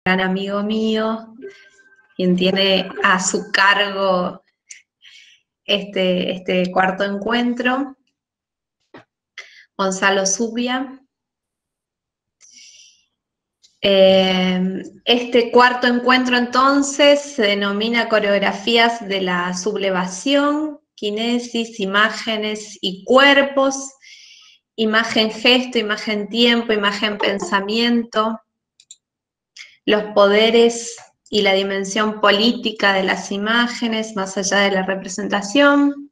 gran amigo mío, quien tiene a su cargo este cuarto encuentro, Gonzalo Zubia. Este cuarto encuentro entonces se denomina Coreografías de la Sublevación, Kinesis, Imágenes y Cuerpos, Imagen-Gesto, Imagen-Tiempo, Imagen-Pensamiento, los poderes y la dimensión política de las imágenes más allá de la representación.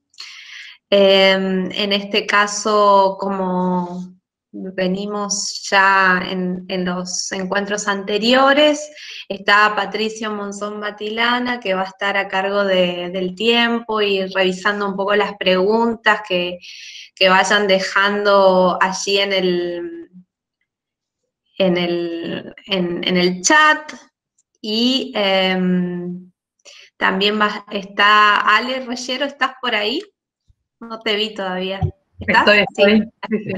En este caso, como venimos ya en los encuentros anteriores, está Patricio Monzón Batilana, que va a estar a cargo del tiempo y revisando un poco las preguntas que vayan dejando allí en el chat. Y también está Ale Reyero, ¿estás por ahí? No te vi todavía. ¿Estás? Estoy. Sí.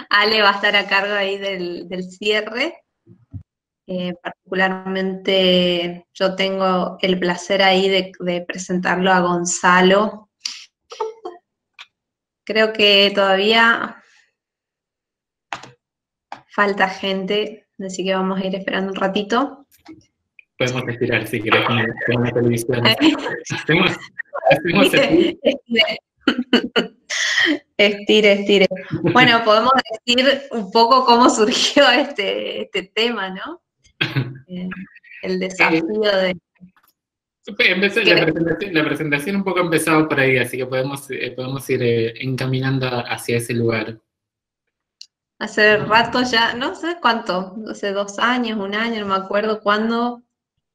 Ale va a estar a cargo ahí del cierre. Particularmente yo tengo el placer ahí de presentarlo a Gonzalo. Creo que todavía falta gente, así que vamos a ir esperando un ratito. Podemos estirar si querés con la televisión. Estire. Bueno, podemos decir un poco cómo surgió este tema, ¿no? El desafío de... La presentación un poco ha empezado por ahí, así que podemos ir encaminando hacia ese lugar. Hace rato ya, no sé cuánto, hace 2 años, 1 año, no me acuerdo cuándo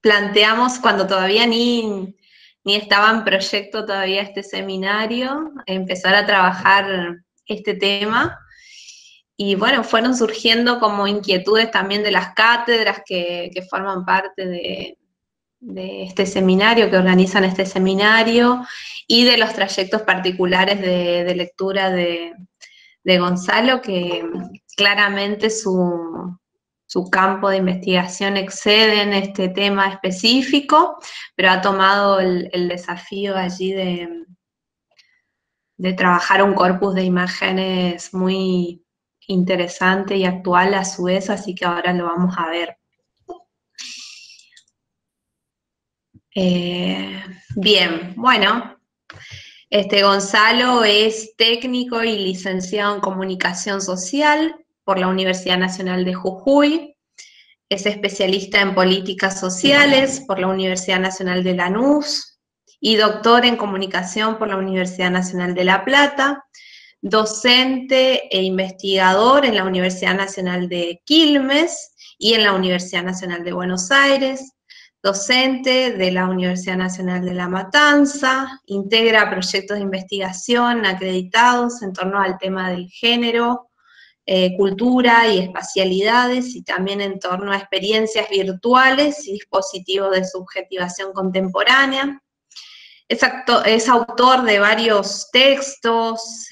planteamos, cuando todavía ni estaba en proyecto todavía este seminario, empezar a trabajar este tema. Y bueno, fueron surgiendo como inquietudes también de las cátedras que forman parte de este seminario, que organizan este seminario, y de los trayectos particulares de lectura de Gonzalo, que claramente su campo de investigación excede en este tema específico, pero ha tomado el desafío allí de trabajar un corpus de imágenes muy interesante y actual a su vez, así que ahora lo vamos a ver. Bien, bueno, Gonzalo es técnico y licenciado en Comunicación Social por la Universidad Nacional de Jujuy, es especialista en Políticas Sociales por la Universidad Nacional de Lanús y doctor en Comunicación por la Universidad Nacional de La Plata, docente e investigador en la Universidad Nacional de Quilmes y en la Universidad Nacional de Buenos Aires, docente de la Universidad Nacional de La Matanza, integra proyectos de investigación acreditados en torno al tema del género, cultura y espacialidades, y también en torno a experiencias virtuales y dispositivos de subjetivación contemporánea. Es autor de varios textos,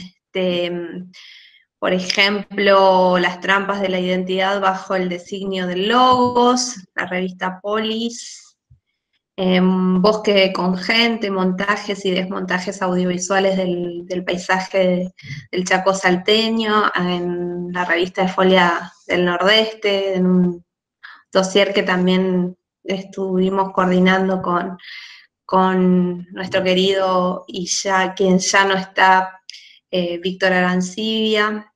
por ejemplo, Las trampas de la identidad bajo el designio del logos, la revista Polis, Bosque con gente, montajes y desmontajes audiovisuales del paisaje del Chaco salteño, en la revista de Folia del Nordeste, en un dossier que también estuvimos coordinando con nuestro querido y quien ya no está, Víctor Arancibia,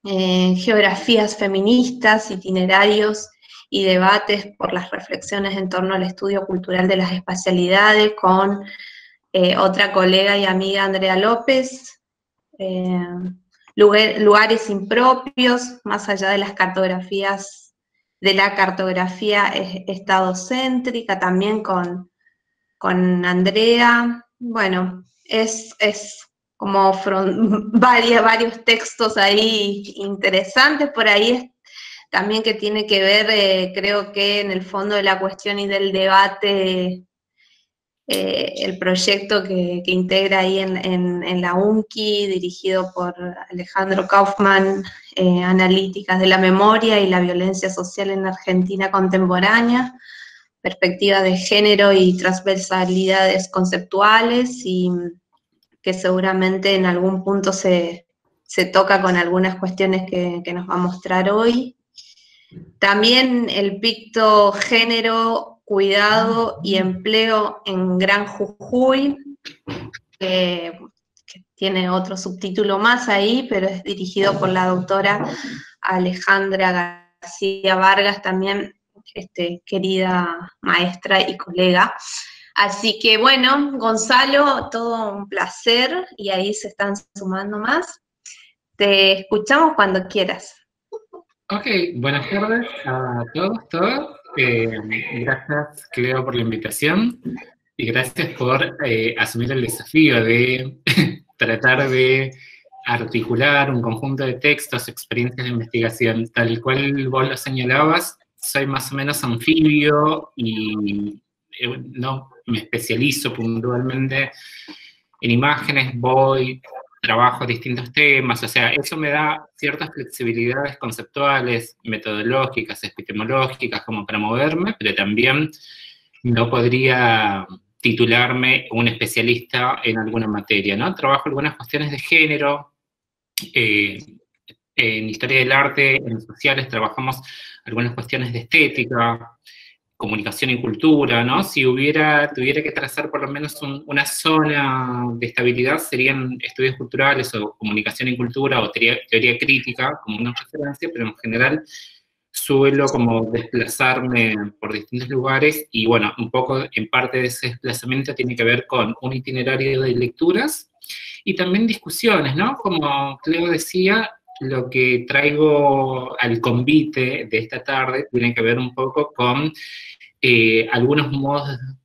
geografías feministas, itinerarios y debates por las reflexiones en torno al estudio cultural de las espacialidades, con otra colega y amiga, Andrea López, lugares impropios, más allá de las cartografías, de la cartografía estadocéntrica, también con Andrea. Bueno, es como varios textos ahí interesantes, por ahí también que tiene que ver, creo que en el fondo de la cuestión y del debate, el proyecto que integra ahí en la UNCI, dirigido por Alejandro Kaufman, Analíticas de la Memoria y la Violencia Social en Argentina Contemporánea, perspectiva de género y transversalidades conceptuales, y que seguramente en algún punto se toca con algunas cuestiones que nos va a mostrar hoy. También el picto Género, Cuidado y Empleo en Gran Jujuy, que tiene otro subtítulo más ahí, pero es dirigido por la doctora Alejandra García Vargas, también querida maestra y colega. Así que bueno, Gonzalo, todo un placer, y ahí se están sumando más. Te escuchamos cuando quieras. Ok, buenas tardes a todos. Gracias, Cleo, por la invitación y gracias por asumir el desafío de tratar de articular un conjunto de textos, experiencias de investigación. Tal cual vos lo señalabas, soy más o menos anfibio y no me especializo puntualmente en imágenes, trabajo distintos temas, o sea, eso me da ciertas flexibilidades conceptuales, metodológicas, epistemológicas, como para moverme, pero también no podría titularme un especialista en alguna materia, ¿no? Trabajo algunas cuestiones de género, en historia del arte, en sociales trabajamos algunas cuestiones de estética, comunicación y cultura, ¿no? Si tuviera que trazar por lo menos una zona de estabilidad, serían estudios culturales o comunicación y cultura o teoría crítica como una referencia, pero en general suelo como desplazarme por distintos lugares y bueno, un poco en parte de ese desplazamiento tiene que ver con un itinerario de lecturas y también discusiones, ¿no? Como Cleo decía, lo que traigo al convite de esta tarde tiene que ver un poco con algunos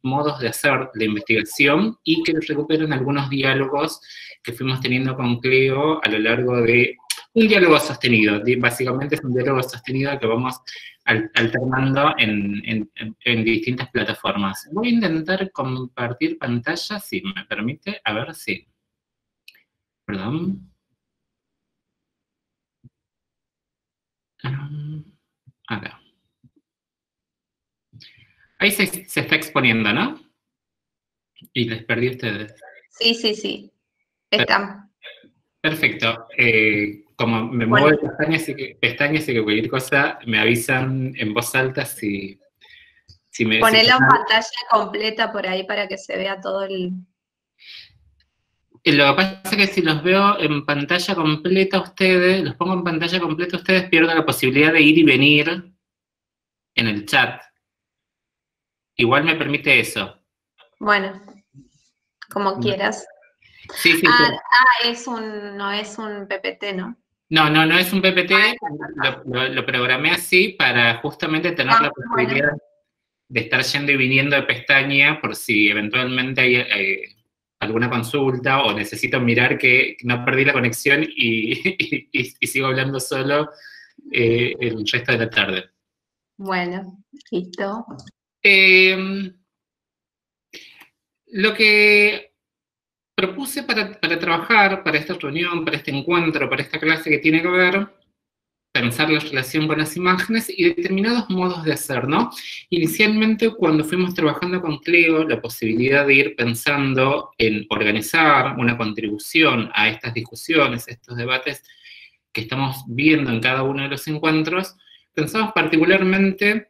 modos de hacer la investigación y que recuperan algunos diálogos que fuimos teniendo con Cleo a lo largo de un diálogo sostenido. Básicamente es un diálogo sostenido que vamos alternando en distintas plataformas. Voy a intentar compartir pantalla, si me permite, a ver si... Perdón. Acá. Ahí se está exponiendo, ¿no? Y les perdí a ustedes. Sí. Están. Perfecto. Como me muevo de pestañas y que cualquier cosa me avisan en voz alta si me... Ponela en pantalla completa por ahí para que se vea todo el... Lo que pasa es que si los veo en pantalla completa ustedes, los pongo en pantalla completa ustedes, pierdo la posibilidad de ir y venir en el chat. Igual me permite eso. Bueno, como quieras. Sí. No es un PPT, ¿no? No es un PPT, lo programé así para justamente tener la posibilidad de estar yendo y viniendo de pestaña por si eventualmente hay alguna consulta o necesito mirar que no perdí la conexión y sigo hablando solo el resto de la tarde. Bueno, listo. Lo que propuse para trabajar, para esta reunión, para este encuentro, para esta clase que tiene que ver, pensar la relación con las imágenes y determinados modos de hacer, ¿no? Inicialmente, cuando fuimos trabajando con Cleo, la posibilidad de ir pensando en organizar una contribución a estas discusiones, a estos debates que estamos viendo en cada uno de los encuentros, pensamos particularmente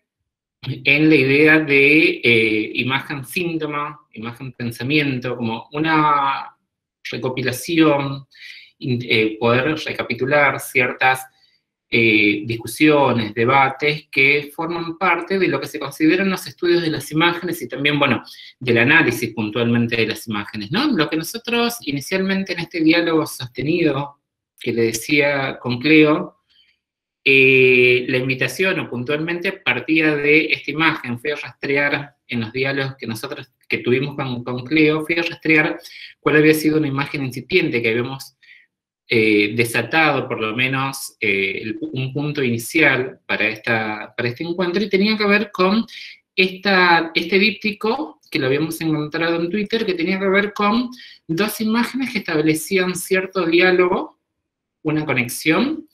en la idea de imagen síntoma, imagen pensamiento, como una recopilación, poder recapitular ciertas discusiones, debates que forman parte de lo que se consideran los estudios de las imágenes y también, bueno, del análisis puntualmente de las imágenes, ¿no? Lo que nosotros inicialmente en este diálogo sostenido, que le decía con Cleo, la invitación o puntualmente partía de esta imagen, fui a rastrear en los diálogos que tuvimos con Cleo, fui a rastrear cuál había sido una imagen incipiente que habíamos desatado por lo menos un punto inicial para este encuentro y tenía que ver con este díptico, que lo habíamos encontrado en Twitter, que tenía que ver con dos imágenes que establecían cierto diálogo, una conexión,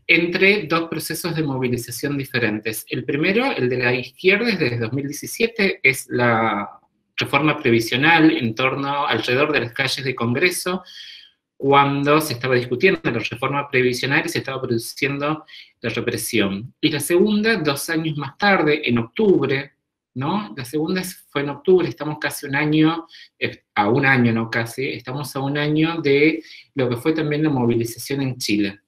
entre dos procesos de movilización diferentes. El primero, el de la izquierda, es desde 2017, es la reforma previsional alrededor de las calles de Congreso, cuando se estaba discutiendo la reforma previsional y se estaba produciendo la represión. Y la segunda, 2 años más tarde, en octubre, ¿no? La segunda fue en octubre, estamos casi un año, a un año, no casi, estamos a un año de lo que fue también la movilización en Chile.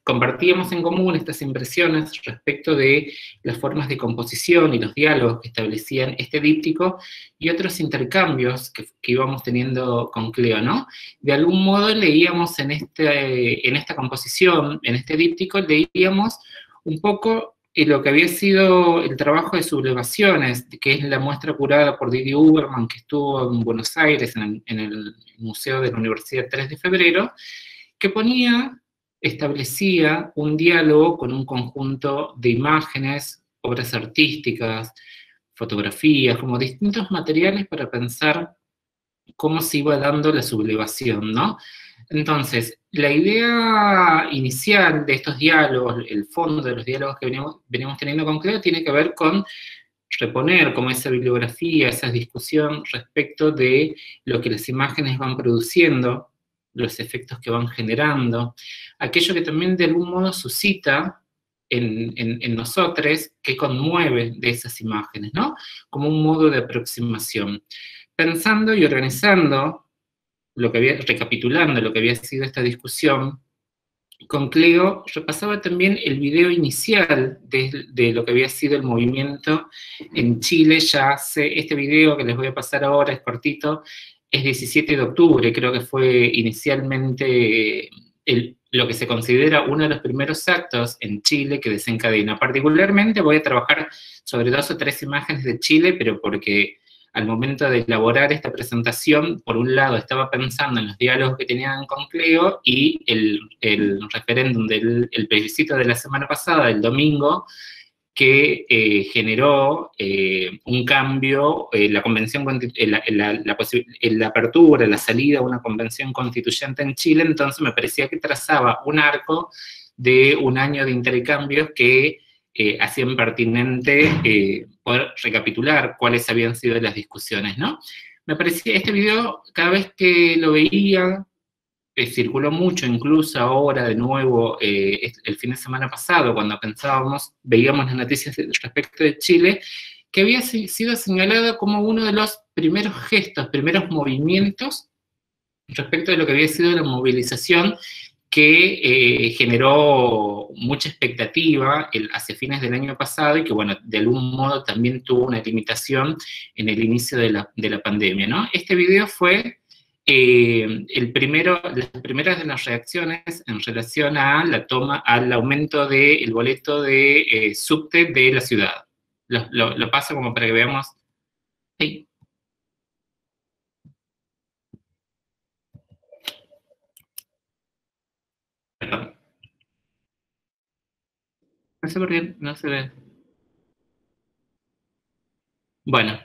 Compartíamos en común estas impresiones respecto de las formas de composición y los diálogos que establecían este díptico y otros intercambios que íbamos teniendo con Cleo, ¿no? De algún modo leíamos en esta composición, en este díptico, leíamos un poco lo que había sido el trabajo de sublevaciones, que es la muestra curada por Didi Uberman, que estuvo en Buenos Aires, en el Museo de la Universidad 3 de Febrero, que establecía un diálogo con un conjunto de imágenes, obras artísticas, fotografías, como distintos materiales para pensar cómo se iba dando la sublevación, ¿no? Entonces, la idea inicial de estos diálogos, el fondo de los diálogos que veníamos teniendo con Cleo, tiene que ver con reponer como esa bibliografía, esa discusión respecto de lo que las imágenes van produciendo, los efectos que van generando, aquello que también de algún modo suscita en nosotros, que conmueve de esas imágenes, ¿no? Como un modo de aproximación. Pensando y organizando, recapitulando lo que había sido esta discusión, con Cleo repasaba también el video inicial de lo que había sido el movimiento en Chile. Este video que les voy a pasar ahora es cortito, es 17 de octubre, creo que fue inicialmente lo que se considera uno de los primeros actos en Chile que desencadena. Particularmente voy a trabajar sobre 2 o 3 imágenes de Chile, pero porque al momento de elaborar esta presentación, por un lado estaba pensando en los diálogos que tenían con Cleo y el referéndum el plebiscito de la semana pasada, el domingo, que generó un cambio, la apertura, la salida a una convención constituyente en Chile. Entonces me parecía que trazaba un arco de un año de intercambios que hacían pertinente poder recapitular cuáles habían sido las discusiones, ¿no? Me parecía, este video, cada vez que lo veía, circuló mucho, incluso ahora de nuevo, el fin de semana pasado, cuando veíamos las noticias respecto de Chile, que había sido señalado como uno de los primeros gestos, primeros movimientos respecto de lo que había sido la movilización que generó mucha expectativa hacia fines del año pasado y que, bueno, de algún modo también tuvo una limitación en el inicio de la pandemia, ¿no? Este video fue las primeras de las reacciones en relación a al aumento del boleto de subte de la ciudad. Lo paso como para que veamos. Sí. Perdón. No sé por qué no se ve. Bueno.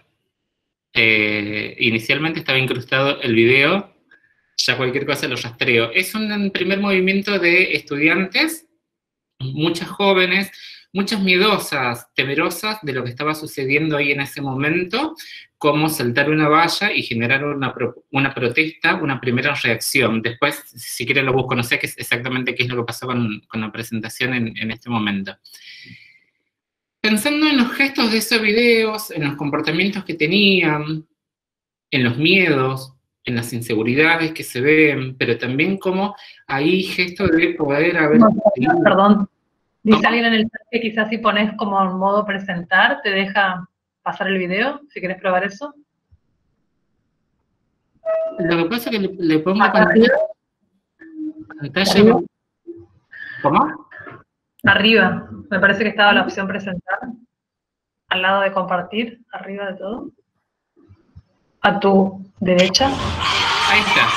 Inicialmente estaba incrustado el video, ya cualquier cosa lo rastreo. Es un primer movimiento de estudiantes, muchas jóvenes, muchas miedosas, temerosas de lo que estaba sucediendo ahí en ese momento, cómo saltar una valla y generar una protesta, una primera reacción. Después, si quieren lo busco, no sé exactamente qué es lo que pasó con la presentación en este momento. Pensando en los gestos de esos videos, en los comportamientos que tenían, en los miedos, en las inseguridades que se ven, pero también como hay gestos de poder haber... Perdón, dice alguien en el chat que quizás si pones como modo presentar, te deja pasar el video, si querés probar eso. Lo que pasa es que le pongo pantalla... ¿Cómo? Arriba, me parece que estaba la opción presentar, al lado de compartir, arriba de todo. A tu derecha. Ahí está.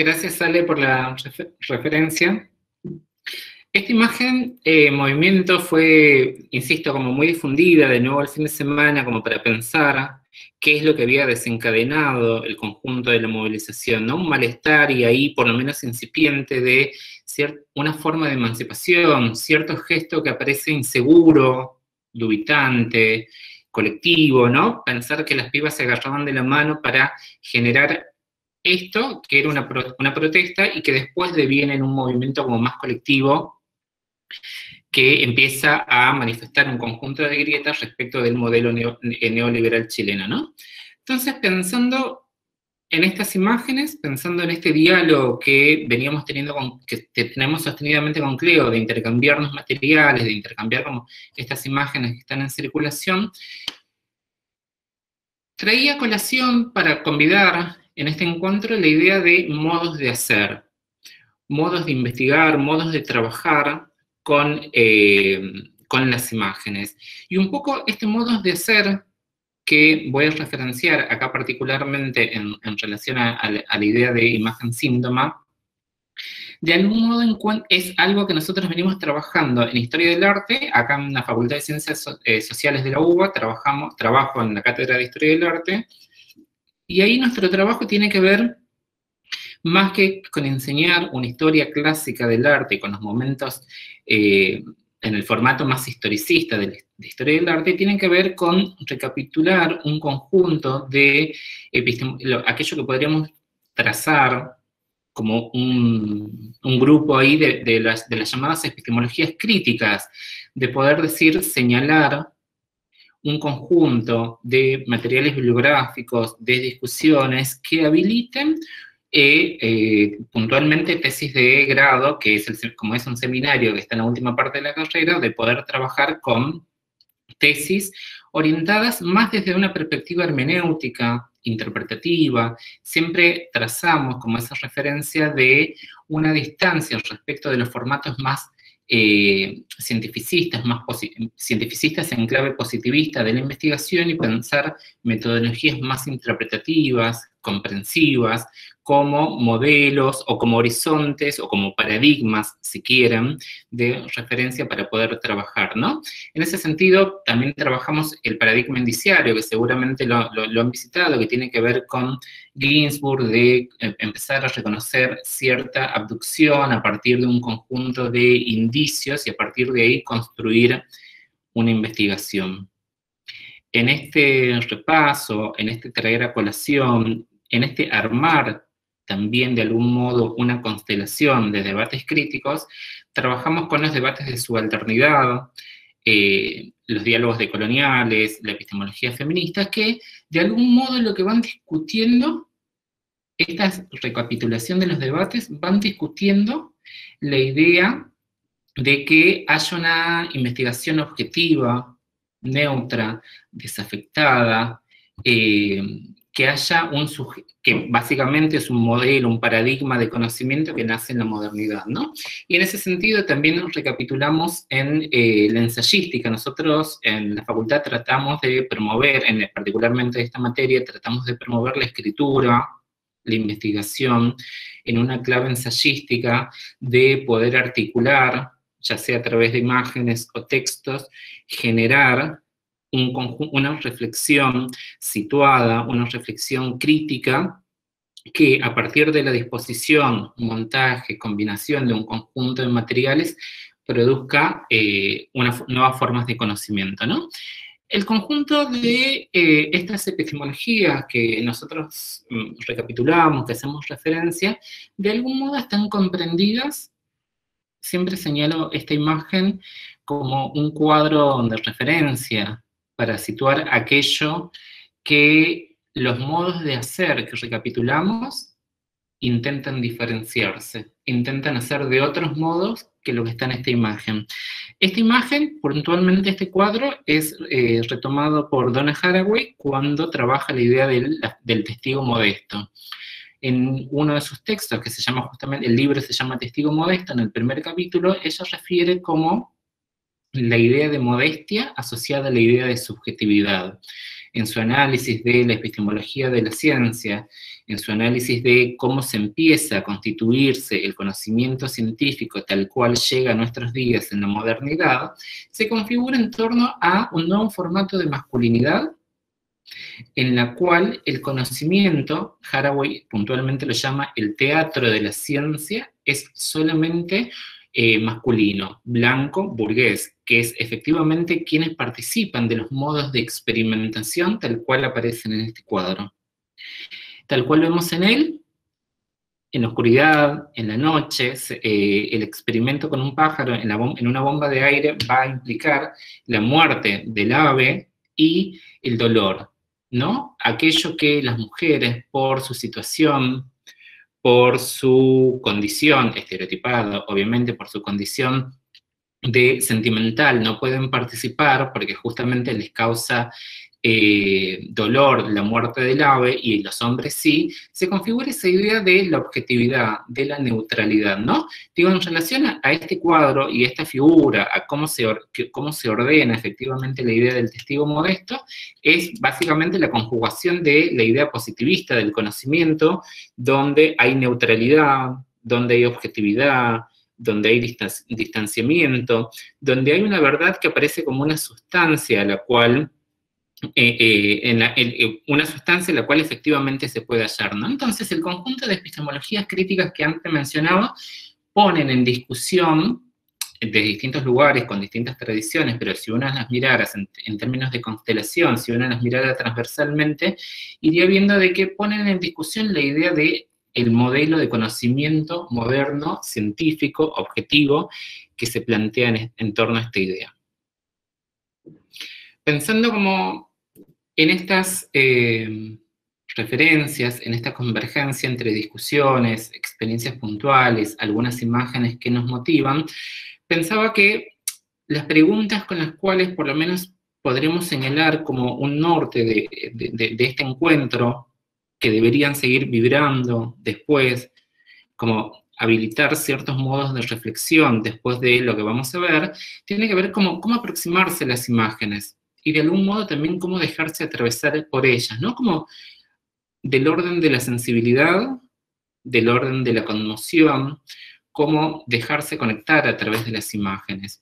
Gracias, Ale, por la referencia. Esta imagen, movimiento, fue, insisto, como muy difundida de nuevo el fin de semana, como para pensar qué es lo que había desencadenado el conjunto de la movilización, ¿no? Un malestar y ahí por lo menos incipiente de una forma de emancipación, cierto gesto que aparece inseguro, dubitante, colectivo, ¿no? Pensar que las pibas se agarraban de la mano para generar esto, que era una protesta, y que después deviene en un movimiento como más colectivo, que empieza a manifestar un conjunto de grietas respecto del modelo neoliberal chileno, ¿no? Entonces, pensando en estas imágenes, pensando en este diálogo que veníamos teniendo, que tenemos sostenidamente con Cleo, de intercambiarnos materiales, de intercambiar como estas imágenes que están en circulación, traía a colación para convidar en este encuentro la idea de modos de hacer, modos de investigar, modos de trabajar con las imágenes. Y un poco este modo de hacer que voy a referenciar acá particularmente en relación a la idea de imagen síntoma, de algún modo es algo que nosotros venimos trabajando en Historia del Arte. Acá en la Facultad de Ciencias Sociales de la UBA trabajo en la Cátedra de Historia del Arte, y ahí nuestro trabajo tiene que ver más que con enseñar una historia clásica del arte, con los momentos en el formato más historicista de historia del arte, tienen que ver con recapitular un conjunto de aquello que podríamos trazar como un grupo ahí de las llamadas epistemologías críticas, de poder decir, señalar un conjunto de materiales bibliográficos, de discusiones que habiliten puntualmente tesis de grado, que es como es un seminario que está en la última parte de la carrera, de poder trabajar con tesis orientadas más desde una perspectiva hermenéutica, interpretativa. Siempre trazamos como esa referencia de una distancia respecto de los formatos más cientificistas en clave positivista de la investigación, y pensar metodologías más interpretativas, comprensivas, como modelos o como horizontes o como paradigmas, si quieren, de referencia para poder trabajar, ¿no? En ese sentido, también trabajamos el paradigma indiciario, que seguramente lo han visitado, que tiene que ver con Ginsburg, de empezar a reconocer cierta abducción a partir de un conjunto de indicios y a partir de ahí construir una investigación. En este repaso, en este traer a colación, en este armar también de algún modo una constelación de debates críticos, trabajamos con los debates de subalternidad, los diálogos decoloniales, la epistemología feminista, que de algún modo lo que van discutiendo, esta recapitulación de los debates, van discutiendo la idea de que haya una investigación objetiva, neutra, desafectada, que haya que básicamente es un modelo, un paradigma de conocimiento que nace en la modernidad, ¿no? Y en ese sentido también recapitulamos en la ensayística. Nosotros en la facultad tratamos de promover, particularmente esta materia, tratamos de promover la escritura, la investigación, en una clave ensayística de poder articular, ya sea a través de imágenes o textos, generar una reflexión situada, una reflexión crítica, que a partir de la disposición, montaje, combinación de un conjunto de materiales, produzca nuevas formas de conocimiento, ¿no? El conjunto de estas epistemologías que nosotros recapitulamos, que hacemos referencia, de algún modo están comprendidas. Siempre señalo esta imagen como un cuadro de referencia para situar aquello que los modos de hacer que recapitulamos intentan diferenciarse, intentan hacer de otros modos que lo que está en esta imagen. Esta imagen, puntualmente este cuadro, es retomado por Donna Haraway cuando trabaja la idea del testigo modesto. En uno de sus textos, que se llama justamente, el libro se llama Testigo Modesto, en el primer capítulo, ella refiere como la idea de modestia asociada a la idea de subjetividad. en su análisis de la epistemología de la ciencia, en su análisis de cómo se empieza a constituirse el conocimiento científico tal cual llega a nuestros días en la modernidad, se configura en torno a un nuevo formato de masculinidad en la cual el conocimiento, Haraway puntualmente lo llama el teatro de la ciencia, es solamente masculino, blanco, burgués, que es efectivamente quienes participan de los modos de experimentación tal cual aparecen en este cuadro. Tal cual vemos en él, en la oscuridad, en la noche, el experimento con un pájaro en una bomba de aire va a implicar la muerte del ave y el dolor, ¿no? Aquello que las mujeres, por su situación, por su condición estereotipada, obviamente por su condición de sentimental, no pueden participar porque justamente les causa dolor la muerte del ave, y los hombres sí, se configura esa idea de la objetividad, de la neutralidad, ¿no? Digo, en relación a este cuadro y esta figura, a cómo se ordena efectivamente la idea del testigo modesto, es básicamente la conjugación de la idea positivista del conocimiento, donde hay neutralidad, donde hay objetividad, donde hay distanciamiento, donde hay una verdad que aparece como una sustancia a la cual una sustancia en la cual efectivamente se puede hallar, ¿no? Entonces, el conjunto de epistemologías críticas que antes mencionaba ponen en discusión de distintos lugares, con distintas tradiciones, pero si uno las mirara en términos de constelación, si uno las mirara transversalmente, iría viendo de que ponen en discusión la idea de el modelo de conocimiento moderno, científico, objetivo, que se plantea en torno a esta idea. Pensando como en estas referencias, en esta convergencia entre discusiones, experiencias puntuales, algunas imágenes que nos motivan, pensaba que las preguntas con las cuales por lo menos podremos señalar como un norte de este encuentro, que deberían seguir vibrando después, como habilitar ciertos modos de reflexión después de lo que vamos a ver, tiene que ver cómo aproximarse a las imágenes, y de algún modo también cómo dejarse atravesar por ellas, ¿no? Como del orden de la sensibilidad, del orden de la conmoción, cómo dejarse conectar a través de las imágenes.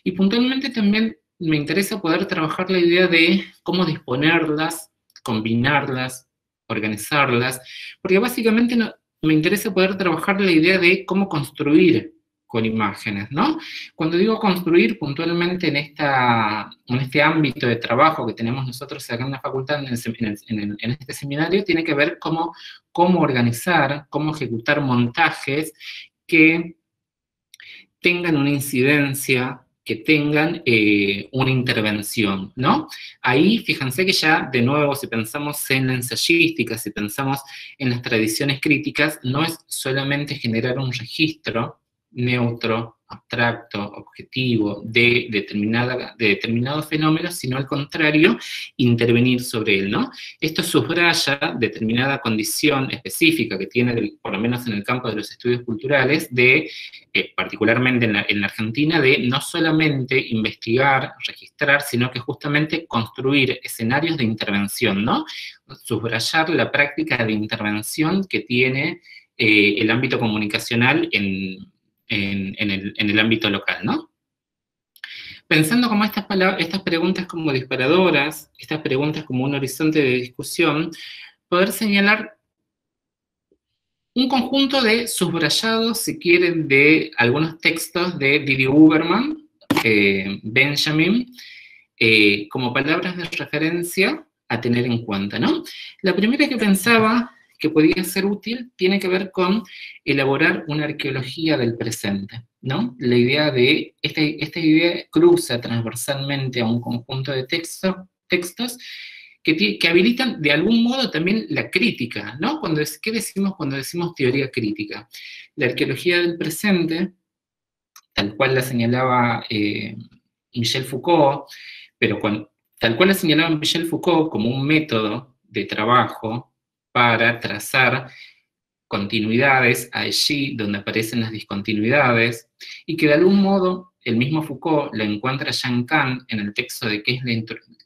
Y puntualmente también me interesa poder trabajar la idea de cómo disponerlas, combinarlas, organizarlas, porque básicamente me interesa poder trabajar la idea de cómo construir con imágenes, ¿no? Cuando digo construir puntualmente en este ámbito de trabajo que tenemos nosotros acá en la facultad, en este seminario, tiene que ver cómo organizar, cómo ejecutar montajes que tengan una incidencia, que tengan una intervención, ¿no? Ahí, fíjense que ya, de nuevo, si pensamos en la ensayística, si pensamos en las tradiciones críticas, no es solamente generar un registro neutro, abstracto, objetivo, de determinado fenómeno, sino al contrario, intervenir sobre él, ¿no? Esto subraya determinada condición específica que tiene, por lo menos en el campo de los estudios culturales, particularmente en la Argentina, de no solamente investigar, registrar, sino que justamente construir escenarios de intervención, ¿no? Subrayar la práctica de intervención que tiene el ámbito comunicacional en el ámbito local, ¿no? Pensando como estas preguntas como disparadoras, estas preguntas como un horizonte de discusión, poder señalar un conjunto de subrayados, si quieren, de algunos textos de Didi Huberman, Benjamin, como palabras de referencia a tener en cuenta, ¿no? La primera que pensaba que podía ser útil tiene que ver con elaborar una arqueología del presente, ¿no? La idea de, esta idea cruza transversalmente a un conjunto de textos que habilitan de algún modo también la crítica, ¿no? ¿Qué decimos cuando decimos teoría crítica? La arqueología del presente, tal cual la señalaba Michel Foucault, pero tal cual la señalaba Michel Foucault como un método de trabajo para trazar continuidades allí donde aparecen las discontinuidades, y que de algún modo el mismo Foucault la encuentra ya en Kant en el texto de ¿Qué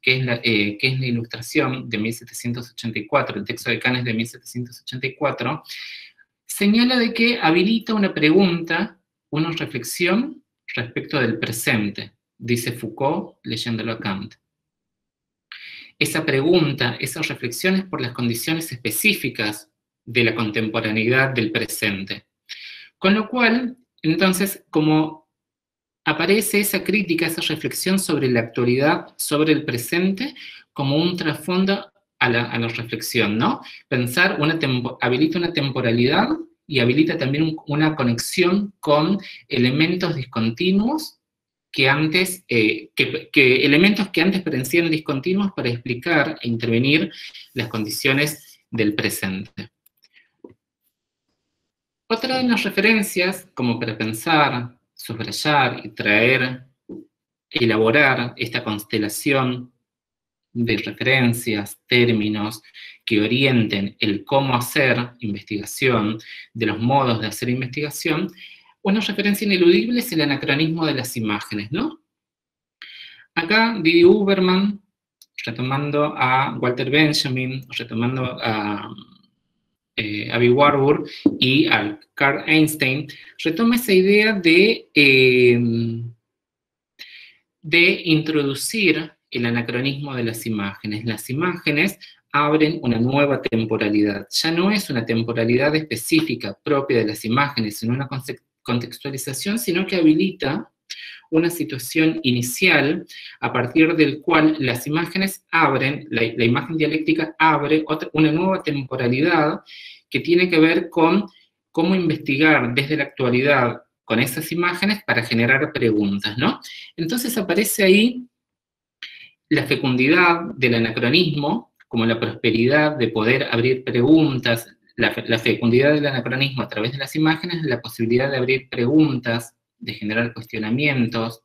es la Ilustración?, de 1784, el texto de Kant es de 1784, señala de que habilita una pregunta, una reflexión respecto del presente, dice Foucault leyéndolo a Kant. Esa pregunta, esas reflexiones por las condiciones específicas de la contemporaneidad del presente. Con lo cual, entonces, como aparece esa crítica, esa reflexión sobre la actualidad, sobre el presente, como un trasfondo a la reflexión, ¿no? Pensar, habilita una temporalidad y habilita también una conexión con elementos discontinuos que antes, elementos que antes parecían discontinuos para explicar e intervenir las condiciones del presente. Otra de las referencias, como para pensar, subrayar y elaborar esta constelación de referencias, términos que orienten el cómo hacer investigación, de los modos de hacer investigación, una referencia ineludible es el anacronismo de las imágenes, ¿no? Acá Didi Huberman, retomando a Walter Benjamin, retomando a Abby Warburg y a Carl Einstein, retoma esa idea de introducir el anacronismo de las imágenes. Las imágenes abren una nueva temporalidad. Ya no es una temporalidad específica propia de las imágenes, sino una contextualización, sino que habilita una situación inicial a partir del cual las imágenes abren, la imagen dialéctica abre una nueva temporalidad que tiene que ver con cómo investigar desde la actualidad con esas imágenes para generar preguntas, ¿no? Entonces aparece ahí la fecundidad del anacronismo, como la prosperidad de poder abrir preguntas, la fecundidad del anacronismo a través de las imágenes, la posibilidad de abrir preguntas, de generar cuestionamientos,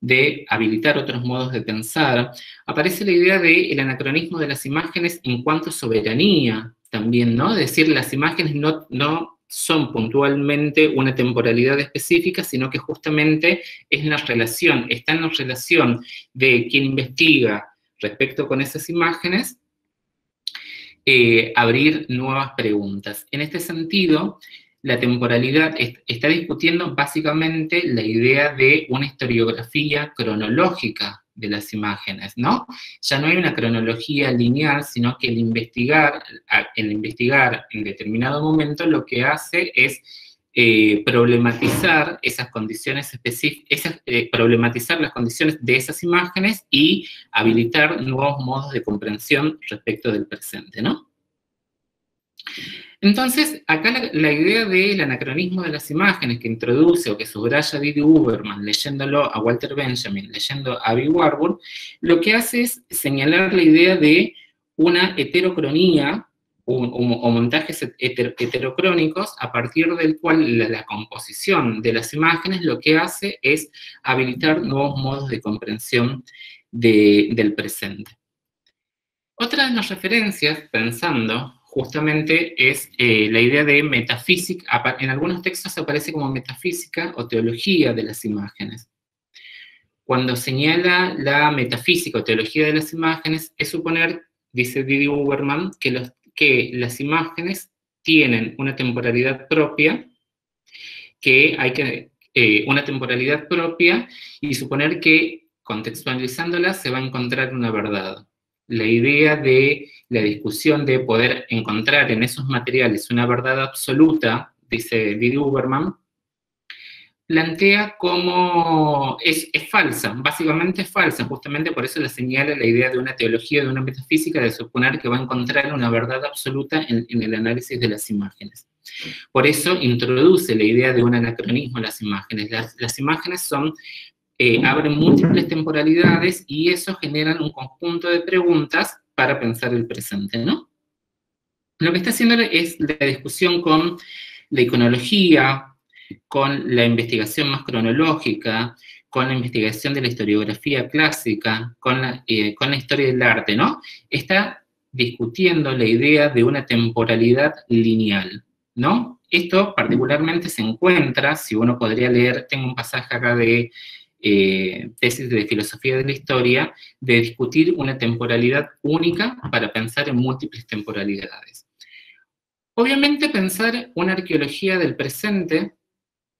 de habilitar otros modos de pensar. Aparece la idea del anacronismo de las imágenes en cuanto a soberanía también, ¿no? Es decir, las imágenes no son puntualmente una temporalidad específica, sino que justamente está en la relación de quien investiga respecto con esas imágenes, abrir nuevas preguntas. En este sentido, la temporalidad está discutiendo básicamente la idea de una historiografía cronológica de las imágenes, ¿no? Ya no hay una cronología lineal, sino que el investigar en determinado momento lo que hace es problematizar esas condiciones específicas, problematizar las condiciones de esas imágenes y habilitar nuevos modos de comprensión respecto del presente, ¿no? Entonces, acá la idea del anacronismo de las imágenes que introduce o que subraya Didi Huberman, leyéndolo a Walter Benjamin, leyendo a Abby Warburg, lo que hace es señalar la idea de una heterocronía o montajes heterocrónicos a partir del cual la composición de las imágenes lo que hace es habilitar nuevos modos de comprensión del presente. Otra de las referencias, pensando justamente, es la idea de metafísica. En algunos textos aparece como metafísica o teología de las imágenes. Cuando señala la metafísica o teología de las imágenes, es suponer, dice Didi Huberman, que las imágenes tienen una temporalidad propia, una temporalidad propia, y suponer que contextualizándolas se va a encontrar una verdad. La idea de la discusión de poder encontrar en esos materiales una verdad absoluta, dice Didi Huberman, plantea como es falsa, básicamente es falsa, justamente por eso le señala la idea de una teología, de una metafísica, de suponer que va a encontrar una verdad absoluta en el análisis de las imágenes. Por eso introduce la idea de un anacronismo en las imágenes. Las imágenes abren múltiples temporalidades y eso genera un conjunto de preguntas para pensar el presente, ¿no? Lo que está haciendo es la discusión con la iconología, con la investigación más cronológica, con la investigación de la historiografía clásica, con la historia del arte, ¿no? Está discutiendo la idea de una temporalidad lineal, ¿no? Esto particularmente se encuentra, si uno podría leer, tengo un pasaje acá de tesis de filosofía de la historia, de discutir una temporalidad única para pensar en múltiples temporalidades. Obviamente pensar una arqueología del presente,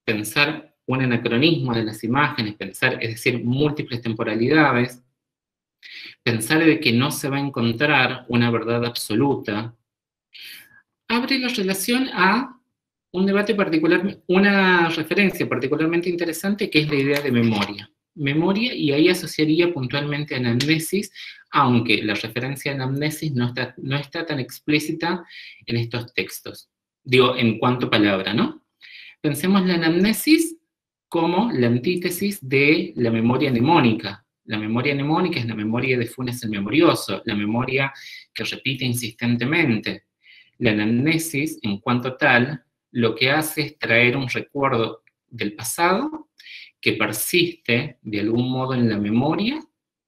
pensar un anacronismo de las imágenes, pensar, es decir, múltiples temporalidades, pensar de que no se va a encontrar una verdad absoluta, abre la relación a un debate particular, una referencia particularmente interesante que es la idea de memoria. Memoria, y ahí asociaría puntualmente a anamnesis, aunque la referencia a anamnesis no está tan explícita en estos textos. Digo, en cuanto palabra, ¿no? Pensemos la anamnesis como la antítesis de la memoria mnemónica. La memoria mnemónica es la memoria de Funes el Memorioso, la memoria que repite insistentemente. La anamnesis, en cuanto tal, lo que hace es traer un recuerdo del pasado que persiste de algún modo en la memoria,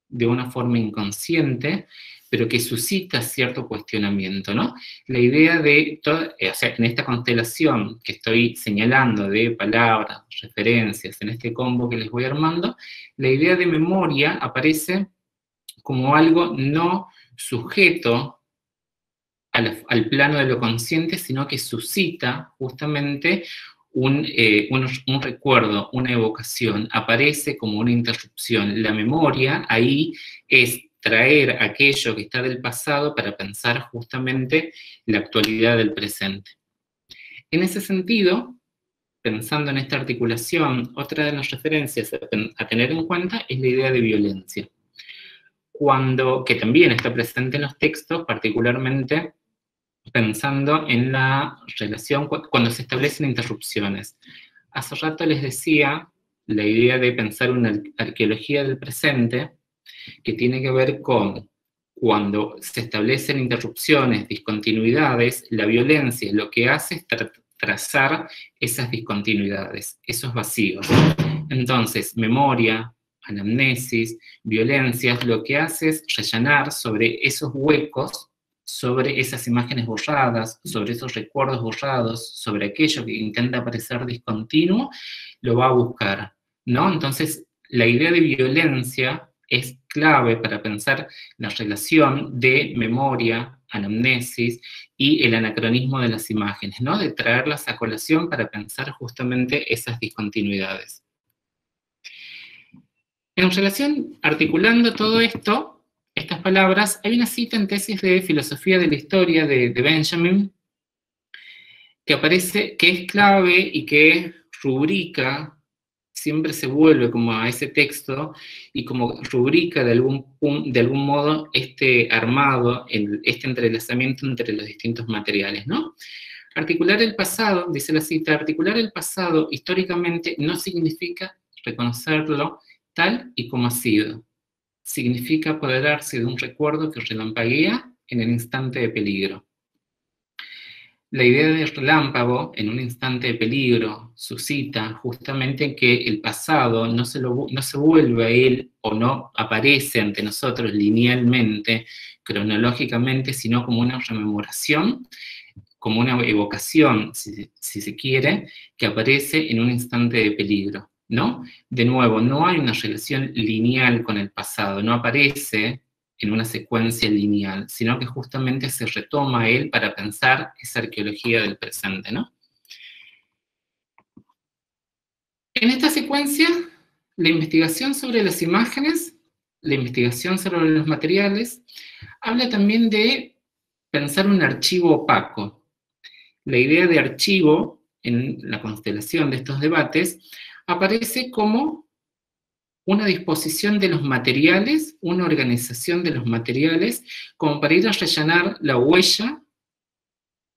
de una forma inconsciente, pero que suscita cierto cuestionamiento, ¿no? La idea de, o sea, en esta constelación que estoy señalando de palabras, referencias, en este combo que les voy armando, la idea de memoria aparece como algo no sujeto al plano de lo consciente, sino que suscita justamente un recuerdo, una evocación, aparece como una interrupción. La memoria ahí es traer aquello que está del pasado para pensar justamente la actualidad del presente. En ese sentido, pensando en esta articulación, otra de las referencias a tener en cuenta es la idea de violencia, que también está presente en los textos, particularmente pensando en la relación cuando se establecen interrupciones. Hace rato les decía la idea de pensar una arqueología del presente que tiene que ver con cuando se establecen interrupciones, discontinuidades, la violencia lo que hace es trazar esas discontinuidades, esos vacíos. Entonces, memoria, anamnesis, violencias, lo que hace es rellenar sobre esos huecos, sobre esas imágenes borradas, sobre esos recuerdos borrados, sobre aquello que intenta parecer discontinuo, lo va a buscar, ¿no? Entonces, la idea de violencia es clave para pensar la relación de memoria, anamnesis y el anacronismo de las imágenes, ¿no? De traerlas a colación para pensar justamente esas discontinuidades. En relación, articulando todo esto, estas palabras, hay una cita en tesis de filosofía de la historia de Benjamin, que aparece, que es clave y que rubrica, siempre se vuelve como a ese texto, y como rubrica de algún modo este armado, este entrelazamiento entre los distintos materiales, ¿no? Articular el pasado, dice la cita, articular el pasado históricamente no significa reconocerlo tal y como ha sido. Significa apoderarse de un recuerdo que relampaguea en el instante de peligro. La idea de relámpago en un instante de peligro suscita justamente que el pasado no se vuelve a él o no aparece ante nosotros linealmente, cronológicamente, sino como una rememoración, como una evocación, si se quiere, que aparece en un instante de peligro, ¿no? De nuevo, no hay una relación lineal con el pasado, no aparece en una secuencia lineal, sino que justamente se retoma a él para pensar esa arqueología del presente, ¿no? En esta secuencia, la investigación sobre las imágenes, la investigación sobre los materiales, habla también de pensar un archivo opaco. La idea de archivo, en la constelación de estos debates, aparece como una disposición de los materiales, una organización de los materiales, como para ir a rellenar la huella